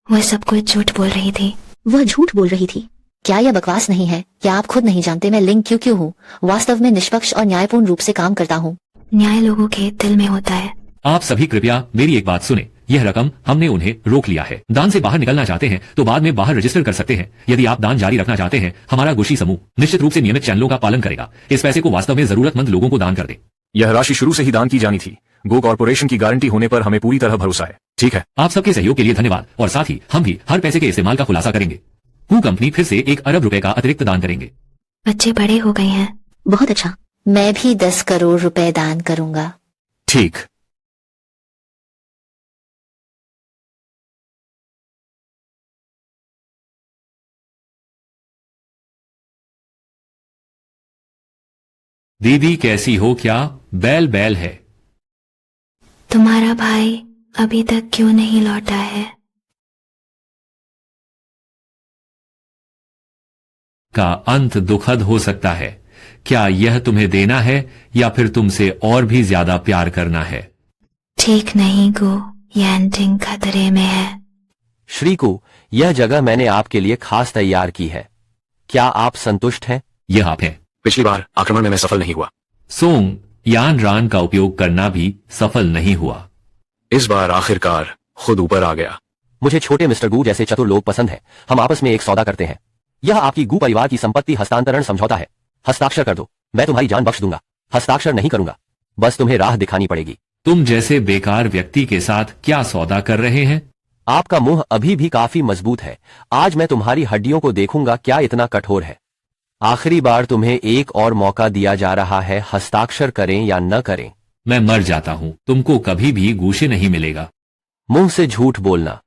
वह सब कुछ झूठ बोल रही थी। वह झूठ बोल रही थी। क्या यह बकवास नहीं है? क्या आप खुद नहीं जानते मैं लिंक क्यों हूँ? वास्तव में निष्पक्ष और न्यायपूर्ण रूप से काम करता हूँ। न्याय लोगों के दिल में होता है। आप सभी कृपया मेरी एक बात सुने। यह रकम हमने उन्हें रोक लिया है। दान से बाहर निकलना चाहते हैं तो बाद में बाहर रजिस्टर कर सकते हैं। यदि आप दान जारी रखना चाहते हैं, हमारा गोशी समूह निश्चित रूप से नियमित चैनलों का पालन करेगा। इस पैसे को वास्तव में जरूरतमंद लोगों को दान कर दे। यह राशि शुरू से ही दान की जानी थी। गो कॉर्पोरेशन की गारंटी होने पर हमें पूरी तरह भरोसा है। ठीक है। आप सबके सहयोग के लिए धन्यवाद और साथ ही हम भी हर पैसे के इस्तेमाल का खुलासा करेंगे। कू कंपनी फिर से 1 अरब रुपए का अतिरिक्त दान करेंगे। बच्चे बड़े हो गए हैं। बहुत अच्छा। मैं भी 10 करोड़ रुपए दान करूंगा। ठीक। दीदी कैसी हो? क्या बैल बैल है? तुम्हारा भाई अभी तक क्यों नहीं लौटा है? का अंत दुखद हो सकता है। क्या यह तुम्हें देना है या फिर तुमसे और भी ज्यादा प्यार करना है? ठीक नहीं गो, यांटिंग खतरे में है। श्रीकू, यह जगह मैंने आपके लिए खास तैयार की है। क्या आप संतुष्ट हैं? यह आप हैं। पिछली बार आक्रमण में मैं सफल नहीं हुआ। सोंग यानरान का उपयोग करना भी सफल नहीं हुआ। इस बार आखिरकार खुद ऊपर आ गया। मुझे छोटे मिस्टर गू जैसे चतुर लोग पसंद हैं। हम आपस में एक सौदा करते हैं। यह आपकी गू परिवार की संपत्ति हस्तांतरण समझौता है। हस्ताक्षर कर दो, मैं तुम्हारी जान बख्श दूंगा। हस्ताक्षर नहीं करूंगा, बस तुम्हें राह दिखानी पड़ेगी। तुम जैसे बेकार व्यक्ति के साथ क्या सौदा कर रहे हैं? आपका मुंह अभी भी काफी मजबूत है। आज मैं तुम्हारी हड्डियों को देखूंगा क्या इतना कठोर है। आखिरी बार तुम्हें एक और मौका दिया जा रहा है। हस्ताक्षर करें या न करें। मैं मर जाता हूं, तुमको कभी भी गूशे नहीं मिलेगा। मुंह से झूठ बोलना।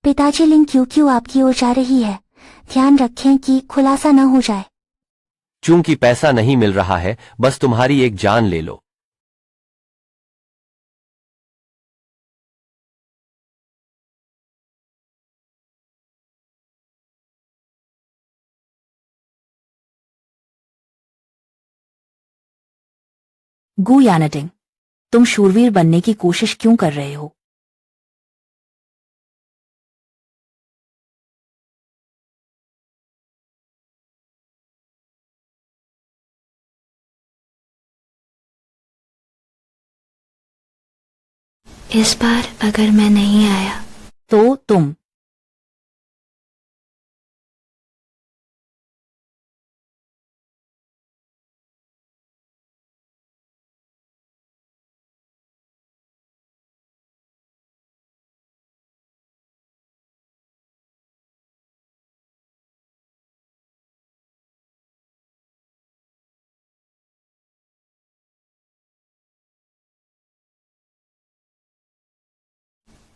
पिताजी, लिंक क्यों आपकी ओर जा रही है? ध्यान रखें कि खुलासा न हो जाए। चूंकि पैसा नहीं मिल रहा है, बस तुम्हारी एक जान ले लो। गू यानटिंग, तुम शूरवीर बनने की कोशिश क्यों कर रहे हो? इस बार अगर मैं नहीं आया तो तुम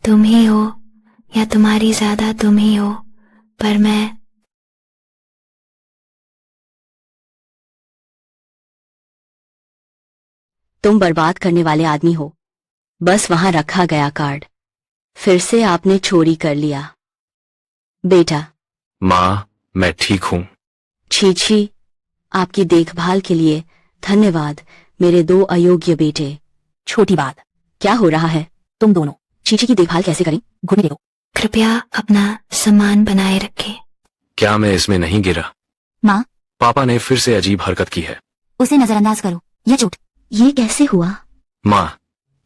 तुम ही हो या तुम्हारी ज्यादा तुम ही हो, पर मैं तुम बर्बाद करने वाले आदमी हो। बस वहां रखा गया कार्ड फिर से आपने चोरी कर लिया। बेटा, माँ, मैं ठीक हूँ। छी छी, आपकी देखभाल के लिए धन्यवाद मेरे 2 अयोग्य बेटे। छोटी बात। क्या हो रहा है? तुम दोनों चीची की देखभाल कैसे करें? घुटने टेको। कृपया अपना सम्मान बनाए रखें। क्या मैं इसमें नहीं गिरा? माँ, पापा ने फिर से अजीब हरकत की है। उसे नजरअंदाज करो, यह झूठ। ये कैसे हुआ? माँ,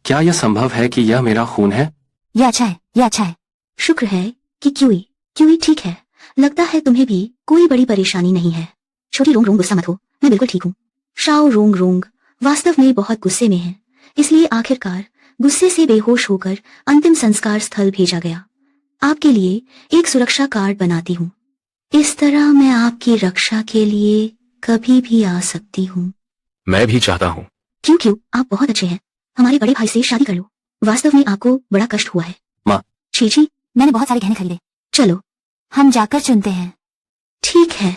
क्या यह संभव है कि यह मेरा खून है? यह अच्छा है, यह अच्छा है। शुक्र है कि क्यूई ठीक है। लगता है तुम्हें भी कोई बड़ी परेशानी नहीं है। छोटी रोंग रोंग, गुस्सा मत हो, मैं बिल्कुल ठीक हूँ। शाओ रोंग रोंग वास्तव में बहुत गुस्से में है, इसलिए आखिरकार गुस्से से बेहोश होकर अंतिम संस्कार स्थल भेजा गया। आपके लिए एक सुरक्षा कार्ड बनाती हूँ। इस तरह मैं आपकी रक्षा के लिए कभी भी आ सकती हूँ। मैं भी चाहता हूँ। क्यों आप बहुत अच्छे हैं। हमारे बड़े भाई से शादी कर लो। वास्तव में आपको बड़ा कष्ट हुआ है। माँ, छी, मैंने बहुत सारे गहने खरीदे। चलो हम जाकर चुनते हैं। ठीक है।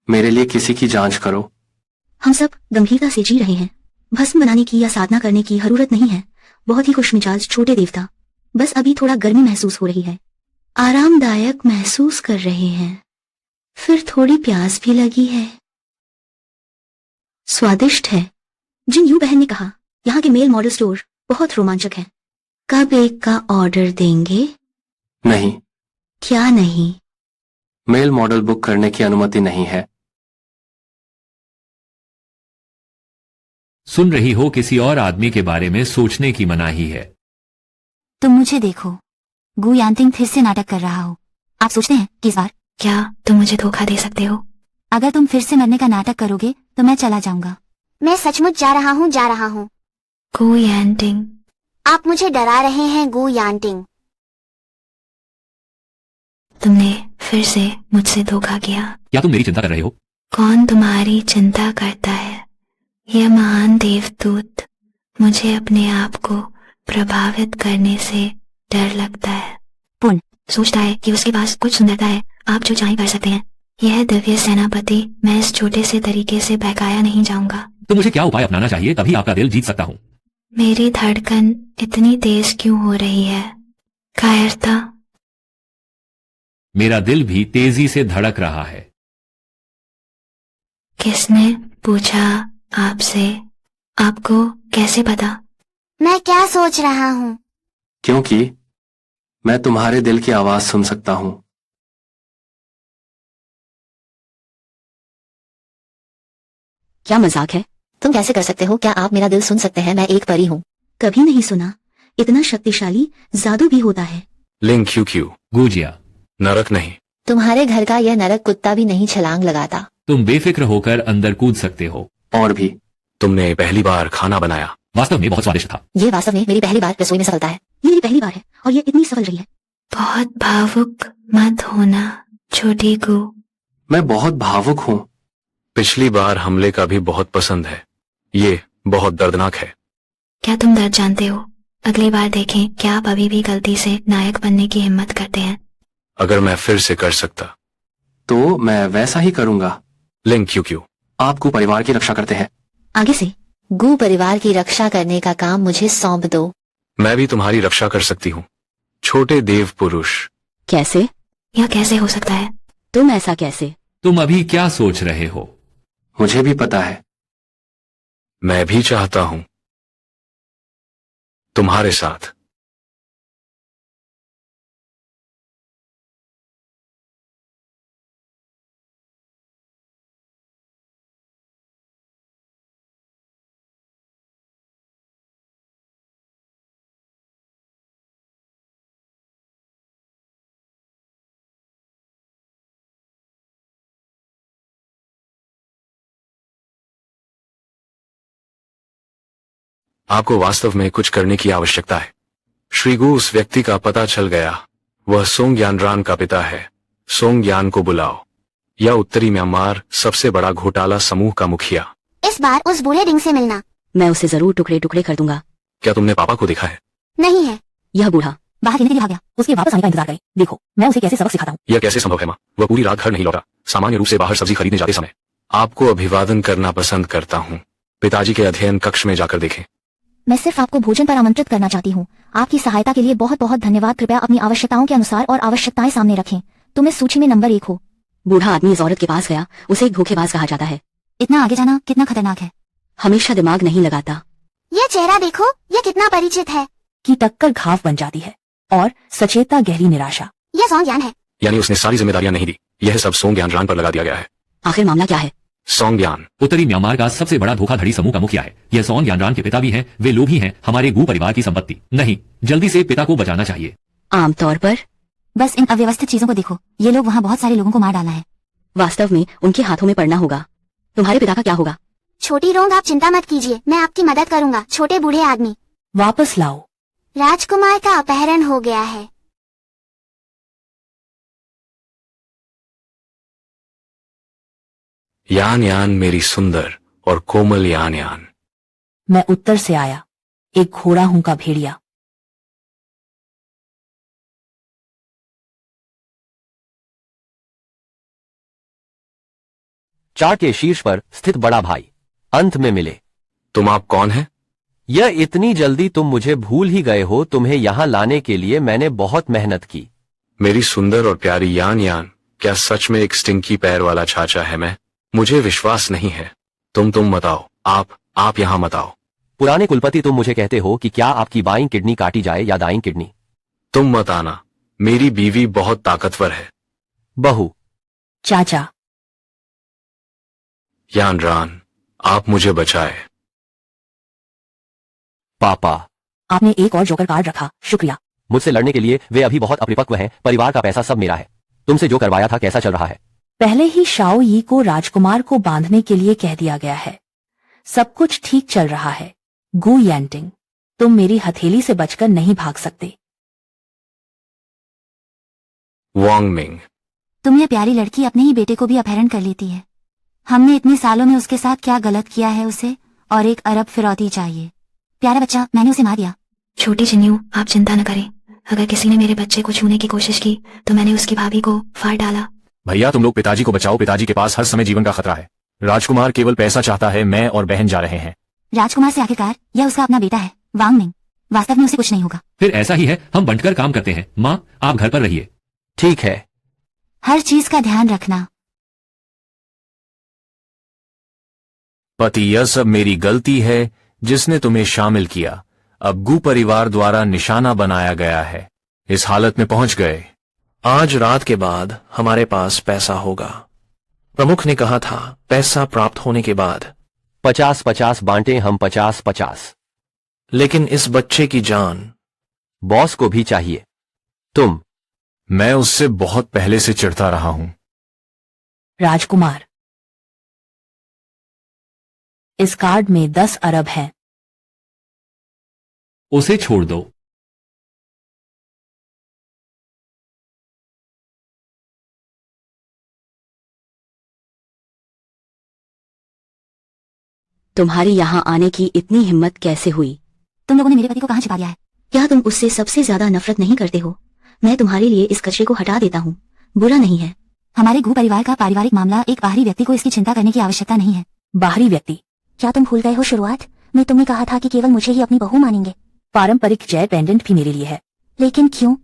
मेरे लिए किसी की जांच करो। हम सब गंभीरता से जी रहे हैं। भस्म बनाने की या साधना करने की जरूरत नहीं है। बहुत ही खुशमिजाज छोटे देवता, बस अभी थोड़ा गर्मी महसूस हो रही है। आरामदायक महसूस कर रहे हैं। फिर थोड़ी प्यास भी लगी है। स्वादिष्ट है। जिन यू बहन ने कहा यहाँ के मेल मॉडल स्टोर बहुत रोमांचक है। कब एक का ऑर्डर देंगे? नहीं। क्या नहीं? मेल मॉडल बुक करने की अनुमति नहीं है। सुन रही हो, किसी और आदमी के बारे में सोचने की मनाही है। तुम मुझे देखो, गु यांतिंग फिर से नाटक कर रहा हो। आप सोचते हैं कि इस बार क्या तुम मुझे धोखा दे सकते हो? अगर तुम फिर से मरने का नाटक करोगे तो मैं चला जाऊंगा। मैं सचमुच जा रहा हूँ। गु यांटिंग, आप मुझे डरा रहे हैं गु यांटिंग। तुमने फिर से मुझसे धोखा किया। क्या तुम मेरी चिंता कर रहे हो? कौन तुम्हारी चिंता करता है? यह महान देवदूत। मुझे अपने आप को प्रभावित करने से डर लगता है। पुण्य सोचता है कि उसके पास कुछ सुंदरता है। आप जो चाहें कर सकते हैं। यह दिव्य सेनापति, मैं इस छोटे से तरीके से बहकाया नहीं जाऊंगा। तो मुझे क्या उपाय अपनाना चाहिए तभी आपका दिल जीत सकता हूँ? मेरी धड़कन इतनी तेज क्यों हो रही है? कायरता। मेरा दिल भी तेजी से धड़क रहा है। किसने पूछा आपसे? आपको कैसे पता? मैं क्या सोच रहा हूँ? क्योंकि मैं तुम्हारे दिल की आवाज सुन सकता हूँ। क्या मजाक है? तुम कैसे कर सकते हो? क्या आप मेरा दिल सुन सकते हैं? मैं एक परी हूँ। कभी नहीं सुना। इतना शक्तिशाली जादू भी होता है। लिंग क्यू गुजिया, नरक नहीं। तुम्हारे घर का यह नरक कुत्ता भी नहीं छलांग लगाता। तुम बेफिक्र होकर अंदर कूद सकते हो। और भी, तुमने पहली बार खाना बनाया। वास्तव में बहुत स्वादिष्ट था। ये वास्तव में मेरी पहली बार रसोई में सफलता है। ये मेरी पहली बार है और ये इतनी सफल रही है। बहुत भावुक मत होना छोटी गु। मैं बहुत भावुक हूँ। पिछली बार हमले का भी बहुत पसंद है। ये बहुत दर्दनाक है। क्या तुम दर्द जानते हो? अगली बार देखें क्या आप अभी भी गलती से नायक बनने की हिम्मत करते हैं। अगर मैं फिर से कर सकता तो मैं वैसा ही करूंगा। लिंग क्यू आप गु परिवार की रक्षा करते हैं। आगे से गु परिवार की रक्षा करने का काम मुझे सौंप दो। मैं भी तुम्हारी रक्षा कर सकती हूँ, छोटे देव पुरुष। कैसे? यह कैसे हो सकता है? तुम ऐसा कैसे? तुम अभी क्या सोच रहे हो? मुझे भी पता है। मैं भी चाहता हूँ तुम्हारे साथ। आपको वास्तव में कुछ करने की आवश्यकता है। श्रीगु उस व्यक्ति का पता चल गया। वह सोंग यानरान का पिता है। सोंग यान को बुलाओ। या उत्तरी म्यांमार सबसे बड़ा घोटाला समूह का मुखिया। इस बार उस बूढ़े डिंग से मिलना। मैं उसे जरूर टुकड़े टुकड़े कर दूंगा। क्या तुमने पापा को देखा है? नहीं है। यह बूढ़ा बाहर खेलने के लिए भाग गया। उसके वापस आने का इंतजार करें। देखो मैं उसे कैसे सबक सिखाता हूँ। यह कैसे संभव है माँ? वह पूरी रात घर नहीं लौटा। सामान्य रूप से बाहर सब्जी खरीदने जाते समय। आपको अभिवादन करना पसंद करता हूँ। पिताजी के अध्ययन कक्ष में जाकर देखें। मैं सिर्फ आपको भोजन पर आमंत्रित करना चाहती हूँ। आपकी सहायता के लिए बहुत बहुत धन्यवाद। कृपया अपनी आवश्यकताओं के अनुसार और आवश्यकताएं सामने रखें। तुम इस सूची में नंबर 1 हो। बूढ़ा आदमी इस औरत के पास गया। उसे एक धोखेबाज कहा जाता है। इतना आगे जाना कितना खतरनाक है। हमेशा दिमाग नहीं लगाता। ये चेहरा देखो, ये कितना परिचित है। की टक्कर घाव बन जाती है और सचेता गहरी निराशा। यह सौंज्ञान है। यानी उसने सारी जिम्मेदारियां नहीं दी। यह सब सोंग यान पर लगा दिया गया है। आखिर मामला क्या है? सोंग यान उत्तरी म्यांमार का सबसे बड़ा धोखाधड़ी समूह का मुखिया है। यह सोंग यानरान के पिता भी हैं। वे लोभी हैं हमारे गू परिवार की संपत्ति। नहीं, जल्दी से पिता को बचाना चाहिए। आमतौर पर बस इन अव्यवस्थित चीजों को देखो। ये लोग वहाँ बहुत सारे लोगों को मार डाला है। वास्तव में उनके हाथों में पड़ना होगा। तुम्हारे पिता का क्या होगा? छोटी रोंग, आप चिंता मत कीजिए, मैं आपकी मदद करूंगा। छोटे बूढ़े आदमी वापस लाओ। राजकुमार का अपहरण हो गया है। यान यान मेरी सुंदर और कोमल यान यान। मैं उत्तर से आया, एक घोड़ा हूं का भेड़िया। चार्ट के शीर्ष पर स्थित बड़ा भाई अंत में मिले। तुम आप कौन हैं? यह इतनी जल्दी तुम मुझे भूल ही गए हो। तुम्हें यहां लाने के लिए मैंने बहुत मेहनत की। मेरी सुंदर और प्यारी यान यान, क्या सच में एक स्टिंकी पैर वाला छाछा है मैं? मुझे विश्वास नहीं है। तुम मत आओ। आप यहां मत आओ। पुराने कुलपति, तुम मुझे कहते हो कि क्या आपकी बाईं किडनी काटी जाए या दाईं किडनी? तुम मत आना। मेरी बीवी बहुत ताकतवर है। बहू चाचा यान रान, आप मुझे बचाए। पापा आपने एक और जोकर कार्ड रखा, शुक्रिया। मुझसे लड़ने के लिए वे अभी बहुत अपरिपक्व हैं। परिवार का पैसा सब मेरा है। तुमसे जो करवाया था कैसा चल रहा है? पहले ही शाओ यी को राजकुमार को बांधने के लिए कह दिया गया है। सब कुछ ठीक चल रहा है। गु यैंटिंग, तुम मेरी हथेली से बचकर नहीं भाग सकते। वांग मिंग, तुम ये प्यारी लड़की अपने ही बेटे को भी अपहरण कर लेती है। हमने इतने सालों में उसके साथ क्या गलत किया है उसे और 1 अरब फिरौती चाहिए। प्यारा बच्चा, मैंने उसे मार दिया। छोटी चिन्यू, आप चिंता न करें। अगर किसी ने मेरे बच्चे को छूने की कोशिश की तो मैंने उसकी भाभी को फाड़ डाला। भैया तुम लोग पिताजी को बचाओ। पिताजी के पास हर समय जीवन का खतरा है। राजकुमार केवल पैसा चाहता है। मैं और बहन जा रहे हैं। राजकुमार से आखिरकार यह उसका अपना बेटा है। वांग मिंग, वास्तव में उसे कुछ नहीं होगा। फिर ऐसा ही है, हम बंटकर काम करते हैं। माँ, आप घर पर रहिए। ठीक है। हर चीज का ध्यान रखना। पति, यह सब मेरी गलती है जिसने तुम्हें शामिल किया। अब गु परिवार द्वारा निशाना बनाया गया है। इस हालत में पहुंच गए। आज रात के बाद हमारे पास पैसा होगा। प्रमुख ने कहा था पैसा प्राप्त होने के बाद 50-50 बांटे हम 50-50। लेकिन इस बच्चे की जान बॉस को भी चाहिए। तुम मैं उससे बहुत पहले से चिढ़ता रहा हूं। राजकुमार, इस कार्ड में 10 अरब है। उसे छोड़ दो। तुम्हारी यहाँ आने की इतनी हिम्मत कैसे हुई? तुम लोगों ने मेरे पति को कहाँ छिपा दिया है? क्या तुम उससे सबसे ज्यादा नफरत नहीं करते हो? मैं तुम्हारे लिए इस कचरे को हटा देता हूँ, बुरा नहीं है। हमारे गु परिवार का पारिवारिक मामला, एक बाहरी व्यक्ति को इसकी चिंता करने की आवश्यकता नहीं है। बाहरी व्यक्ति? क्या तुम भूल गए हो शुरुआत में तुमने कहा था कि केवल मुझे ही अपनी बहू मानेंगे? पारंपरिक जय पेंडेंट भी मेरे लिए है। लेकिन क्यों?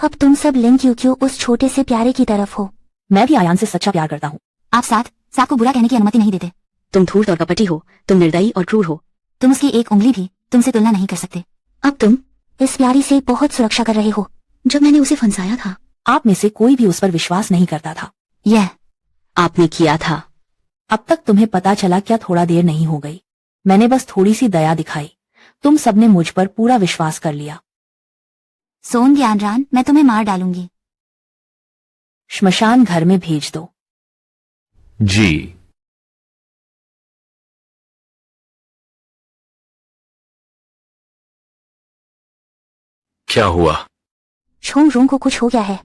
अब तुम सब लिंग क्यों उस छोटे से प्यारे की तरफ हो? मैं भी आयान से सच्चा प्यार करता हूँ। आप साथ को बुरा कहने की अनुमति नहीं देते। तुम धूर्त और कपटी हो। तुम निर्दयी और क्रूर हो। तुम उसकी एक उंगली भी तुमसे तुलना नहीं कर सकते। अब तुम इस प्यारी से बहुत सुरक्षा कर रहे हो। जब मैंने उसे फंसाया था, आप में से कोई भी उस पर विश्वास नहीं करता था। यह आपने किया था। अब तक तुम्हें पता चला क्या? थोड़ा देर नहीं हो गई। मैंने बस थोड़ी सी दया दिखाई। तुम सबने मुझ पर पूरा विश्वास कर लिया। सोंग यानरान, मैं तुम्हें मार डालूंगी। श्मशान घर में भेज दो। जी। क्या हुआ? छोंग रोंग को कुछ हो गया है।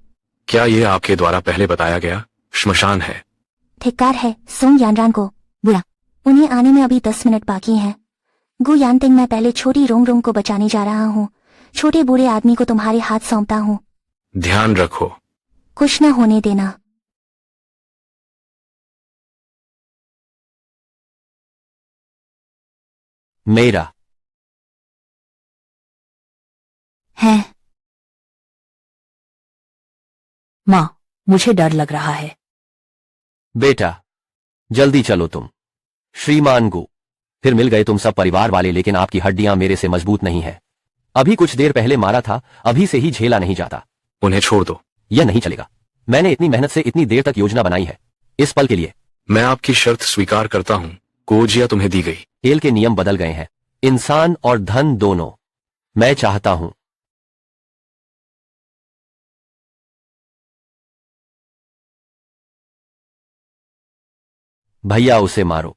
क्या ये आपके द्वारा पहले बताया गया श्मशान है? धिक्कार है सोंग यानरान को। बुरा। उन्हें आने में अभी 10 मिनट बाकी हैं। गु यानतिंग, मैं पहले छोटी रोंग रोंग को बचाने जा रहा हूँ। छोटे बूढ़े आदमी को तुम्हारे हाथ सौंपता हूँ। ध्यान रखो। कुछ न होने देना। मेरा है। माँ, मुझे डर लग रहा है। बेटा जल्दी चलो तुम। श्रीमान गु, फिर मिल गए तुम सब परिवार वाले, लेकिन आपकी हड्डियां मेरे से मजबूत नहीं है। अभी कुछ देर पहले मारा था, अभी से ही झेला नहीं जाता। उन्हें छोड़ दो। यह नहीं चलेगा। मैंने इतनी मेहनत से इतनी देर तक योजना बनाई है इस पल के लिए। मैं आपकी शर्त स्वीकार करता हूँ। कोजिया तुम्हें दी गई। खेल के नियम बदल गए हैं, इंसान और धन दोनों। मैं चाहता हूं भैया उसे मारो।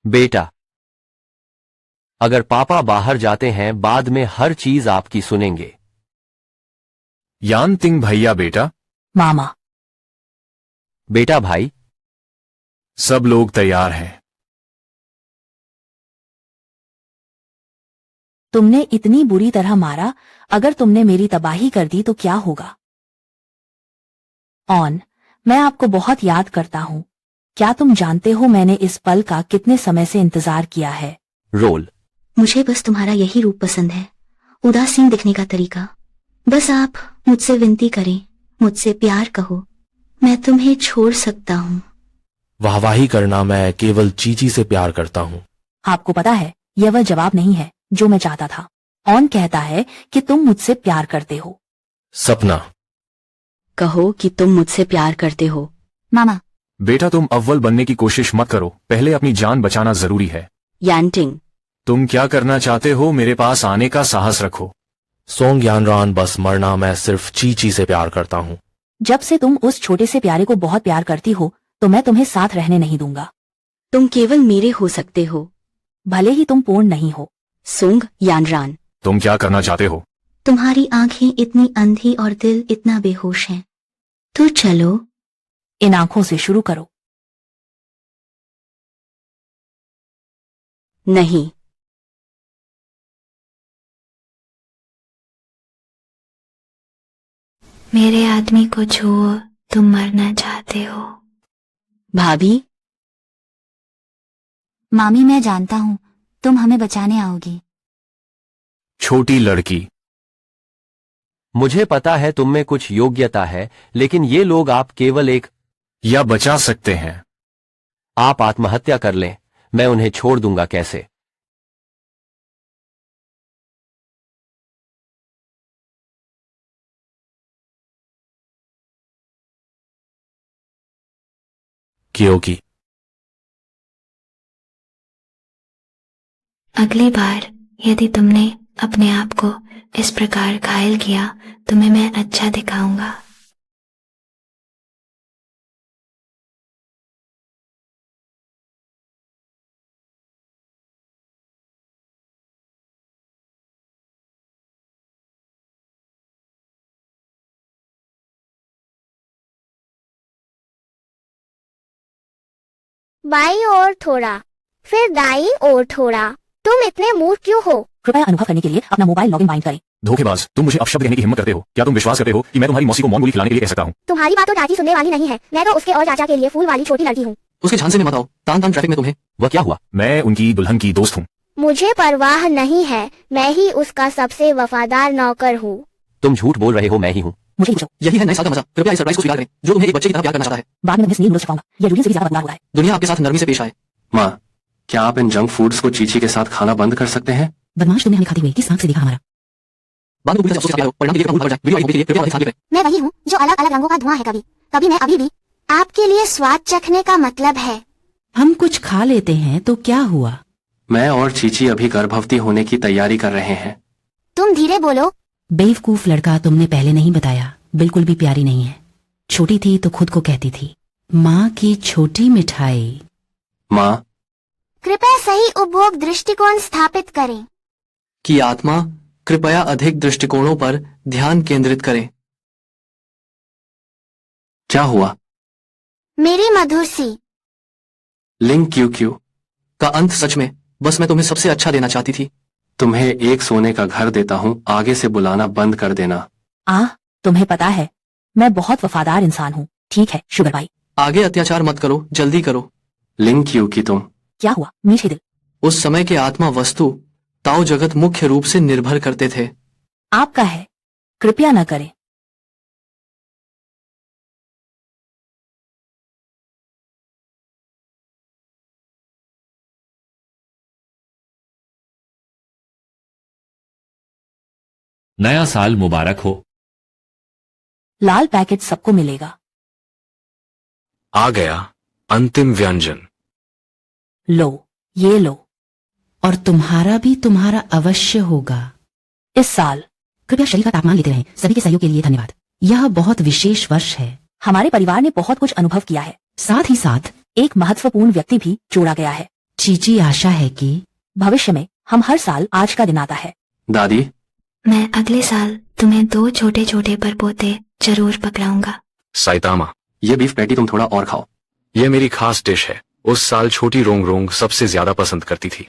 बेटा अगर पापा बाहर जाते हैं बाद में हर चीज आपकी सुनेंगे। यान तिंग भैया। बेटा मामा। बेटा भाई। सब लोग तैयार हैं। तुमने इतनी बुरी तरह मारा, अगर तुमने मेरी तबाही कर दी तो क्या होगा? ऑन, मैं आपको बहुत याद करता हूँ। क्या तुम जानते हो मैंने इस पल का कितने समय से इंतजार किया है? रोल। मुझे बस तुम्हारा यही रूप पसंद है, उदासीन दिखने का तरीका। बस आप मुझसे विनती करें, मुझसे प्यार कहो, मैं तुम्हें छोड़ सकता हूँ। वाहवाही करना, मैं केवल चीची से प्यार करता हूँ। आपको पता है यह वह जवाब नहीं है जो मैं चाहता था। ऑन कहता है कि तुम मुझसे प्यार करते हो। सपना। कहो कि तुम मुझसे प्यार करते हो। मामा। बेटा तुम अव्वल बनने की कोशिश मत करो, पहले अपनी जान बचाना जरूरी है। यानटिंग। तुम क्या करना चाहते हो? मेरे पास आने का साहस रखो। सोंग यानरान, बस मरना, मैं सिर्फ चीची से प्यार करता हूँ। जब से तुम उस छोटे से प्यारे को बहुत प्यार करती हो तो मैं तुम्हें साथ रहने नहीं दूंगा। तुम केवल मेरे हो सकते हो, भले ही तुम पूर्ण नहीं हो। सोंग यानरान। तुम क्या करना चाहते हो? तुम्हारी आंखें इतनी अंधी और दिल इतना बेहोश है। तो चलो, इन आंखों से शुरू करो। नहीं। मेरे आदमी को छुओ, तुम मरना चाहते हो। भाभी। मामी, मैं जानता हूँ तुम हमें बचाने आओगी। छोटी लड़की। मुझे पता है तुम में कुछ योग्यता है, लेकिन ये लोग आप केवल एक या बचा सकते हैं। आप आत्महत्या कर लें, मैं उन्हें छोड़ दूंगा कैसे? क्योंकि अगली बार यदि तुमने अपने आप को इस प्रकार घायल किया, तुम्हें मैं अच्छा दिखाऊंगा। बाई और थोड़ा, फिर दाई और थोड़ा। तुम इतने मूर्ख क्यों हो? कृपया अनुभव करने के लिए अपना मोबाइल लॉगिन बाइंड करें। धोखेबाज, तुम मुझे अपशब्द कहने की हिम्मत करते हो? क्या तुम विश्वास करते हो कि मैं तुम्हारी मौसी को मौन गोली खिलाने के लिए कह सकता हूँ? तुम्हारी बात तो चाची सुनने वाली नहीं है। मैं तो उसके और चाचा के लिए फूल वाली छोटी लड़की हूँ। उसके झांसे में मत आओ, तान तान ट्रैफिक में तुम्हें। वह क्या हुआ? मैं उनकी दुल्हन की दोस्त हूँ। मुझे परवाह नहीं है, मैं ही उसका सबसे वफादार नौकर हूँ। तुम झूठ बोल रहे हो, मैं ही हूँ। मुझे पूछो। यही है नए साल का मजा। कृपया इस सरप्राइज को स्वीकार करें, जो तुम्हें एक बच्चे की तरह प्यार करना चाहता है। बाद में मैं स्नील नूडल्स सिखाऊंगा। यह जूलियन से भी ज्यादा बदला हुआ है। दुनिया आपके साथ नरमी से पेश आए। माँ, क्या आप इन जंक फूड्स को चीची के साथ खाना बंद कर सकते हैं? बदमाश, तुमने हमें खाते हुए किस आंख से देखा हमारा? बाद में पूरी तरह से अफसोस के साथ परिणाम के लिए भूल जाए। वीडियो आई के लिए कृपया साथ मैं वही हूँ जो अलग अलग रंगों का धुआं है। कभी कभी मैं अभी भी आपके लिए स्वाद चखने का मतलब है। हम कुछ खा लेते हैं तो क्या हुआ? मैं और चीची अभी गर्भवती होने की तैयारी कर रहे हैं। तुम धीरे बोलो। बेवकूफ लड़का, तुमने पहले नहीं बताया। बिल्कुल भी प्यारी नहीं है। छोटी थी तो खुद को कहती थी माँ की छोटी मिठाई। माँ, कृपया सही उपभोग दृष्टिकोण स्थापित करें। कि आत्मा कृपया अधिक दृष्टिकोणों पर ध्यान केंद्रित करें। क्या हुआ? मेरी मधुर सी लिंग क्यू क्यू का अंत सच में बस मैं तुम्हें सबसे अच्छा देना चाहती थी। तुम्हें एक सोने का घर देता हूँ, आगे से बुलाना बंद कर देना। तुम्हें पता है मैं बहुत वफादार इंसान हूँ। ठीक है शुगर भाई। आगे अत्याचार मत करो, जल्दी करो। लिंग क्यू की तुम। क्या हुआ मीठे दिल? उस समय के आत्मा वस्तु ताऊ जगत मुख्य रूप से निर्भर करते थे। आपका है, कृपया न करें। नया साल मुबारक हो। लाल पैकेट सबको मिलेगा। आ गया अंतिम व्यंजन। लो, ये लो। और तुम्हारा भी तुम्हारा अवश्य होगा। इस साल कृपया शरीर का तापमान लेते रहें। सभी के सहयोग के लिए धन्यवाद। यह बहुत विशेष वर्ष है। हमारे परिवार ने बहुत कुछ अनुभव किया है। साथ ही साथ एक महत्वपूर्ण व्यक्ति भी जोड़ा गया है। चीची आशा है कि भविष्य में हम हर साल आज का दिन आता है। दादी, मैं अगले साल तुम्हें 2 छोटे छोटे परपोते जरूर पकड़ाऊंगा। साइतामा, ये बीफ पैटी तुम थोड़ा और खाओ। ये मेरी खास डिश है। उस साल छोटी रोंग रोंग सबसे ज्यादा पसंद करती थी।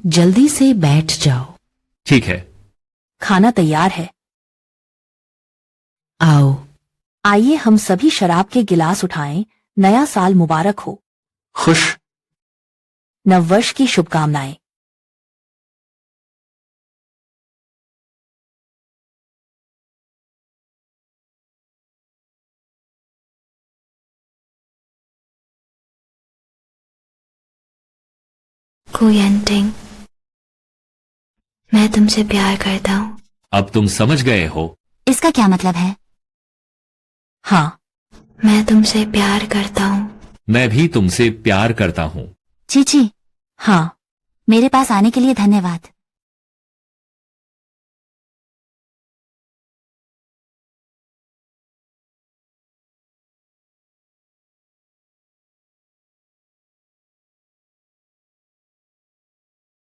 जल्दी से बैठ जाओ। ठीक है। खाना तैयार है। आओ। आइए हम सभी शराब के गिलास उठाएं। नया साल मुबारक हो। खुश नववर्ष की शुभकामनाएं। कुयंटिंग, मैं तुमसे प्यार करता हूँ। अब तुम समझ गए हो। इसका क्या मतलब है? हाँ, मैं तुमसे प्यार करता हूँ। मैं भी तुमसे प्यार करता हूँ। चीची, हाँ, मेरे पास आने के लिए धन्यवाद।